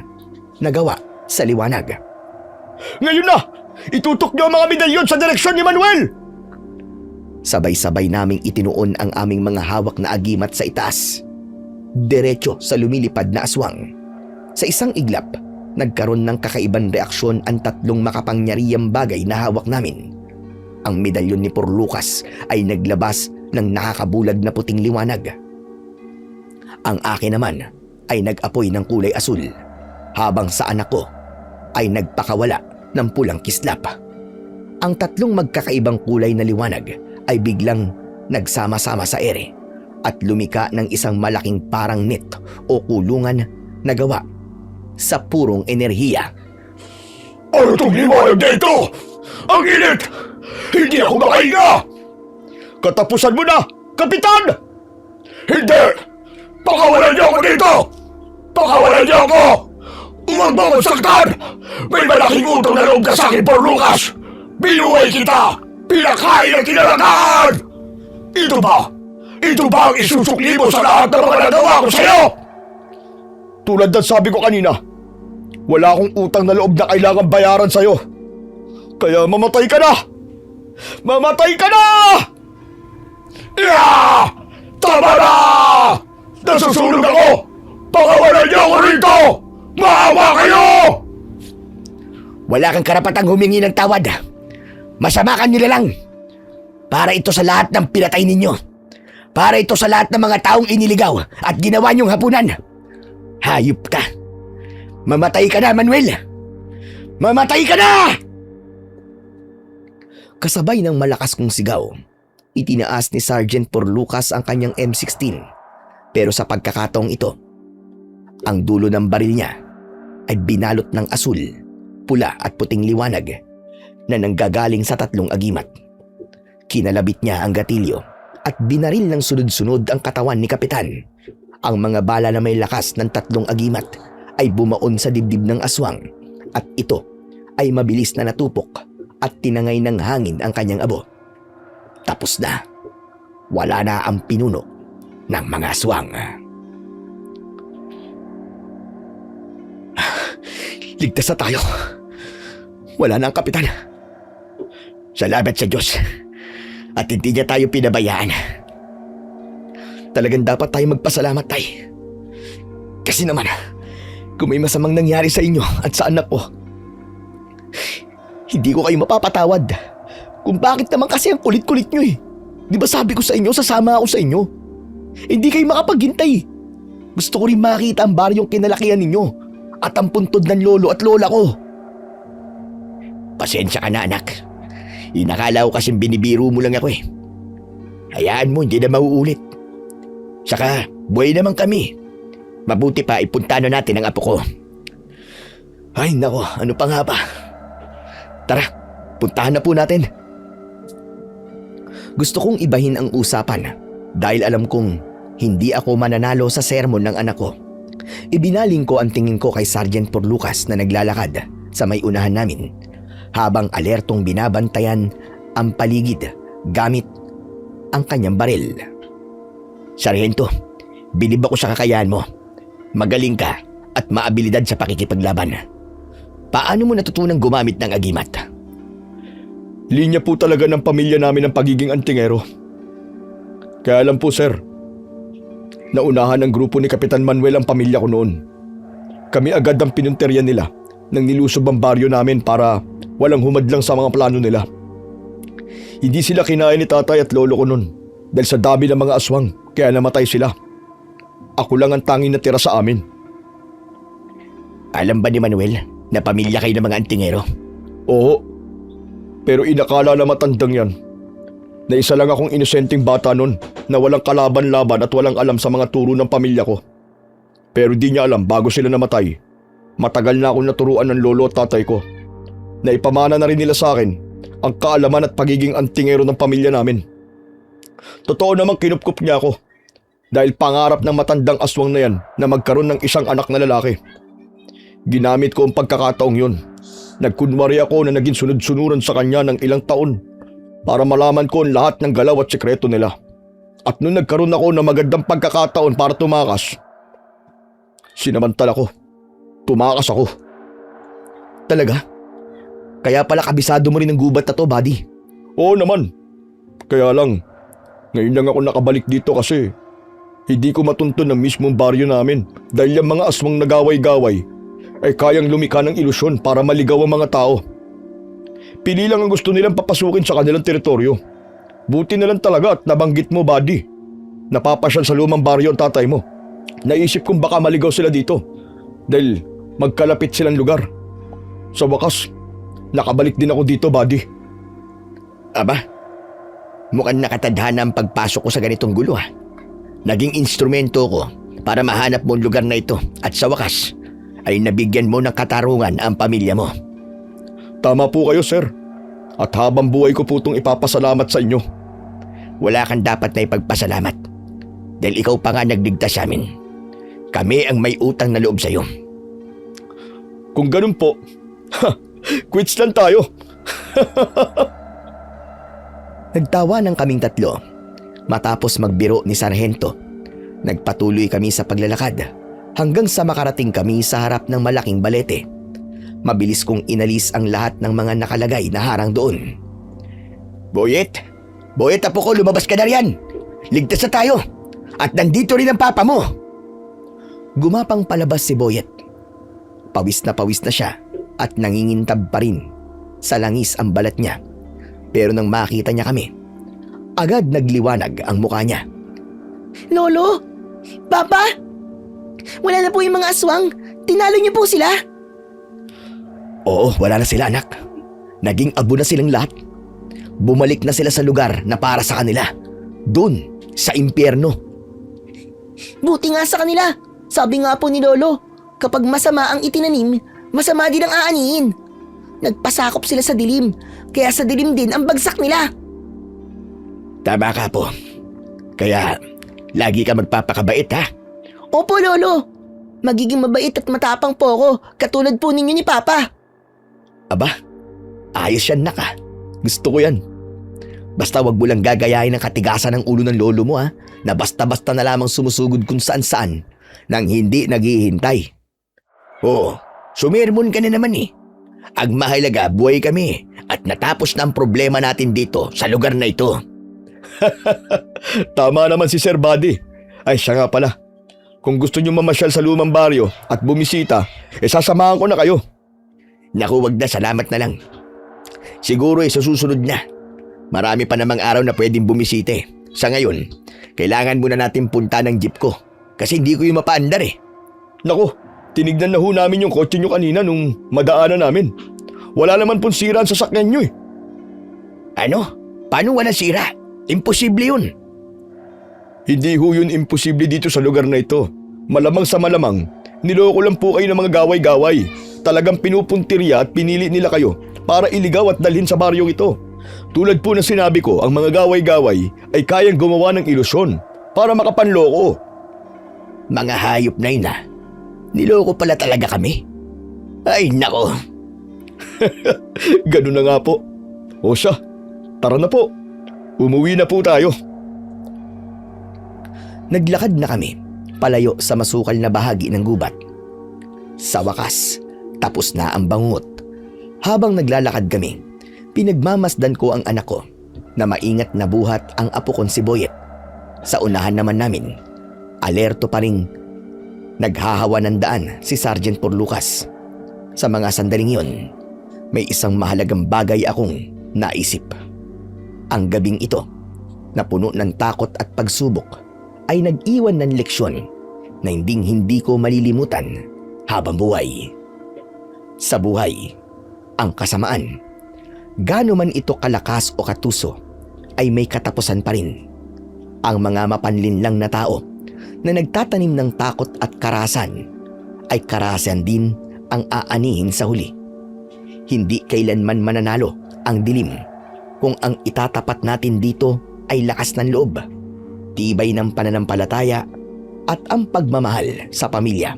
na gawa sa liwanag. Ngayon na! Itutok niyo ang mga medalyon sa direksyon ni Manuel! Sabay-sabay naming itinuon ang aming mga hawak na agimat sa itaas. Diretso sa lumilipad na aswang. Sa isang iglap, nagkaroon ng kakaibang reaksyon ang tatlong makapangyarihang bagay na hawak namin. Ang medalyon ni Por Lucas ay naglabas ng nakakabulag na puting liwanag. Ang akin naman ay nag-apoy ng kulay asul, habang sa anak ko ay nagpakawala ng pulang kislap. Ang tatlong magkakaibang kulay na liwanag ay biglang nagsama-sama sa ere at lumika ng isang malaking parang net o kulungan na gawa sa purong enerhiya. Ano itong liwanag dito? Ang init! Hindi ako makahinga! Katapusan mo na, Kapitan! Hindi! Pakawalan niyo ako dito! Pakawalan niyo ako! Huwag mo akong saktan! May malaking utang na loob ka sa akin, Por Lucas! Binuhay kita! Pinakain ang kinalagaan! Ito ba? Ito ba ang isusukli mo sa lahat ng mga nagawa ko sa'yo? Tulad ng sabi ko kanina, wala akong utang na loob na kailangan bayaran sa'yo. Kaya mamatay ka na! Mamatay ka na! Yeah! Tama na! Nasusunog ako! Pakawalan niyo ako rito! Maawa kayo! Wala kang karapatang humingi ng tawad. Masama ka nila lang. Para ito sa lahat ng pinatay ninyo. Para ito sa lahat ng mga taong iniligaw at ginawa niyong hapunan. Hayop ka. Mamatay ka na, Manuel. Mamatay ka na! Kasabay ng malakas kong sigaw, itinaas ni Sergeant Por Lucas ang kanyang M16. Pero sa pagkakataong ito, ang dulo ng baril niya ay binalot ng asul, pula at puting liwanag na nanggagaling sa tatlong agimat. Kinalabit niya ang gatilyo at binaril ng sunod-sunod ang katawan ni Kapitan. Ang mga bala na may lakas ng tatlong agimat ay bumaon sa dibdib ng aswang at ito ay mabilis na natupok at tinangay ng hangin ang kanyang abo. Tapos na. Wala na ang pinuno ng mga aswang. Ligtas na tayo. Wala na ang Kapitan. Salamat sa Diyos. At hindi niya tayo pinabayaan. Talagang dapat tayo magpasalamat, Tay. Kasi naman, kung may masamang nangyari sa inyo at sa anak ko, hindi ko kayo mapapatawad. Kung bakit naman kasi ang kulit-kulit nyo eh. Di ba sabi ko sa inyo, sasama ako sa inyo? Hindi kayo makapaghintay. Gusto ko rin makita ang baryong kinalakihan ninyo at ang puntod ng lolo at lola ko. Pasensya ka na, anak. Inakala ko kasing binibiro mo lang ako eh. Hayaan mo, hindi na mauulit. Saka, buhay naman kami. Mabuti pa, ipunta na natin ang apo ko. Ay nako, ano pa nga ba? Tara, puntahan na po natin. Gusto kong ibahin ang usapan dahil alam kong hindi ako mananalo sa sermon ng anak ko. Ibinaling ko ang tingin ko kay Sergeant Por Lucas na naglalakad sa may unahan namin habang alertong binabantayan ang paligid gamit ang kanyang baril. Sargento, bilib ako sa kakayahan mo. Magaling ka at maabilidad sa pakikipaglaban. Paano mo natutunang gumamit ng agimat? Linya po talaga ng pamilya namin ang pagiging antingero. Kaya alam po, sir, naunahan ng grupo ni Kapitan Manuel ang pamilya ko noon. Kami agad ang pinunteryan nila nang nilusob ang baryo namin para walang humadlang sa mga plano nila. Hindi sila kinain ni tatay at lolo ko noon dahil sa dami ng mga aswang kaya namatay sila. Ako lang ang tanging natira sa amin. Alam ba ni Manuel na pamilya kayo ng mga antingero? Oo, pero inakala na matandang yan na isa lang akong inosenteng bata nun na walang kalaban-laban at walang alam sa mga turo ng pamilya ko. Pero di niya alam bago sila namatay, matagal na akong naturuan ng lolo at tatay ko na ipamana na rin nila sa akin ang kaalaman at pagiging antingero ng pamilya namin. Totoo namang kinupkup niya ako dahil pangarap ng matandang aswang na yan na magkaroon ng isang anak na lalaki. Ginamit ko ang pagkakataong yun. Nagkunwari ako na naging sunod-sunuran sa kanya ng ilang taon para malaman ko ang lahat ng galaw at sikreto nila. At nung nagkaroon ako ng magandang pagkakataon para tumakas, sinamantala ko. Tumakas ako. Talaga? Kaya pala kabisado mo rin ng gubat na to, buddy. Oo naman. Kaya lang, ngayon lang ako nakabalik dito kasi hindi ko matuntun ang mismong baryo namin dahil yung mga aswang nagaway-gaway ay kayang lumika ng ilusyon para maligaw ang mga tao. Pili lang ang gusto nilang papasukin sa kanilang teritoryo. Buti na lang talaga at nabanggit mo, buddy. Napapasyal sa lumang baryo ang tatay mo. Naisip kong baka maligaw sila dito dahil magkalapit silang lugar. Sa wakas, nakabalik din ako dito, buddy. Aba, mukhang nakatadhana ang pagpasok ko sa ganitong gulo ha. Naging instrumento ko para mahanap mo ang lugar na ito at sa wakas ay nabigyan mo ng katarungan ang pamilya mo. Tama po kayo, sir. At habang buhay ko po itong ipapasalamat sa inyo. Wala kang dapat na ipagpasalamat dahil ikaw pa nga nagligtas sa amin. Kami ang may utang na loob sa iyo. Kung ganun po, quits lang tayo. Nagtawa ng kaming tatlo. Matapos magbiro ni Sarhento, nagpatuloy kami sa paglalakad hanggang sa makarating kami sa harap ng malaking balete. Mabilis kong inalis ang lahat ng mga nakalagay na harang doon. Boyet, apo ko, lumabas ka na riyan. Ligtas na tayo. At nandito rin ang papa mo. Gumapang palabas si Boyet. Pawis na siya at nangingintab pa rin. Sa langis ang balat niya. Pero nang makita niya kami, agad nagliwanag ang mukha niya. Lolo? Papa? Wala na po yung mga aswang. Tinalo niyo po sila. Oo, wala na sila, anak. Naging abo na silang lahat. Bumalik na sila sa lugar na para sa kanila. Doon, sa impyerno. Buti nga sa kanila. Sabi nga po ni Lolo, kapag masama ang itinanim, masama din ang aanihin. Nagpasakop sila sa dilim, kaya sa dilim din ang bagsak nila. Tama ka po. Kaya, lagi ka magpapakabait ha? Opo, Lolo. Magiging mabait at matapang po ako, katulad po ninyo ni Papa. Aba, ayos yan, nak ah. Gusto ko yan. Basta wag mo lang gagayahin ang katigasan ng ulo ng lolo mo ha, na basta-basta na lamang sumusugod kung saan-saan nang hindi naghihintay. Oo, sumirmon ka na naman eh. Ang mahalaga, buhay kami at natapos na ang problema natin dito sa lugar na ito. Tama naman si Sir Buddy. Ay, siya nga pala. Kung gusto niyo mamasyal sa lumang baryo at bumisita, sasamahan ko na kayo. Naku, wag na, salamat na lang. Siguro sa susunod na. Marami pa namang araw na pwedeng bumisite. Sa ngayon, kailangan muna natin punta ng jeep ko kasi hindi ko yung mapaandar eh. Naku, tinignan na ho namin yung kotse nyo kanina nung madaanan namin. Wala naman pong sira ang sasakyan nyo eh. Ano? Paano wala sira? Imposible yun. Hindi ho yun imposible dito sa lugar na ito. Malamang sa malamang, niloko lang po kayo ng mga gaway-gaway. Talagang pinupuntirya at pinili nila kayo para iligaw at dalhin sa baryong ito. Tulad po na sinabi ko, ang mga gaway-gaway ay kayang gumawa ng ilusyon para makapanloko. Mga hayop na yun ah. Niloko pala talaga kami. Ay nako. Ganun na nga po. O siya, tara na po. Umuwi na po tayo. Naglakad na kami, palayo sa masukal na bahagi ng gubat. Sa wakas, tapos na ang bangungot. Habang naglalakad kami, pinagmamasdan ko ang anak ko na maingat na buhat ang apo kong si Boyet. Sa unahan naman namin, alerto pa ring naghahawa ng daan si Sergeant Porlucas. Sa mga sandaling yon, may isang mahalagang bagay akong naisip. Ang gabing ito, na puno ng takot at pagsubok, ay nag-iwan ng leksyon na hindi ko malilimutan habang buhay. Sa buhay, ang kasamaan, gaano man ito kalakas o katuso, ay may katapusan pa rin. Ang mga mapanlinlang na tao na nagtatanim ng takot at karahasan ay karahasan din ang aanihin sa huli. Hindi kailanman mananalo ang dilim kung ang itatapat natin dito ay lakas ng loob, tibay ng pananampalataya at ang pagmamahal sa pamilya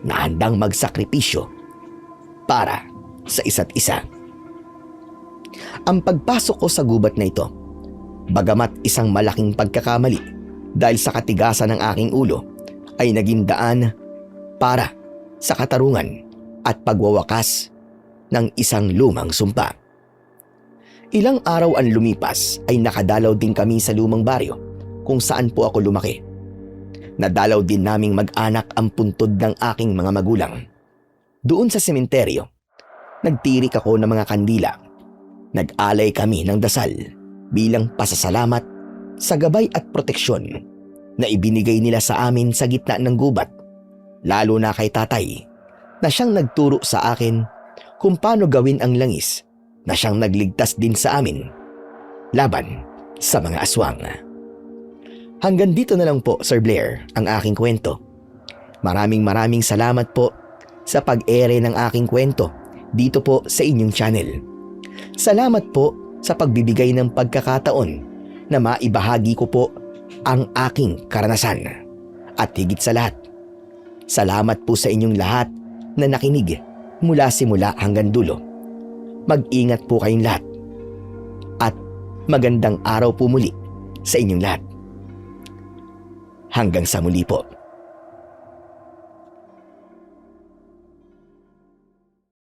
na handang magsakripisyo para sa isa't isa. Ang pagpasok ko sa gubat na ito, bagamat isang malaking pagkakamali dahil sa katigasan ng aking ulo, ay naging daan para sa katarungan at pagwawakas ng isang lumang sumpa. Ilang araw ang lumipas ay nakadalaw din kami sa lumang baryo kung saan po ako lumaki. Nadalaw din naming mag-anak ang puntod ng aking mga magulang. Doon sa sementeryo, nagtirik ako ng mga kandila. Nag-alay kami ng dasal bilang pasasalamat sa gabay at proteksyon na ibinigay nila sa amin sa gitna ng gubat, lalo na kay tatay na siyang nagturo sa akin kung paano gawin ang langis na siyang nagligtas din sa amin laban sa mga aswang. Hanggang dito na lang po, Sir Blair, ang aking kwento. Maraming salamat po sa pag-ere ng aking kwento dito po sa inyong channel. Salamat po sa pagbibigay ng pagkakataon na maibahagi ko po ang aking karanasan. At higit sa lahat, salamat po sa inyong lahat na nakinig mula simula hanggang dulo. Mag-ingat po kayong lahat. At magandang araw po muli sa inyong lahat. Hanggang sa muli po.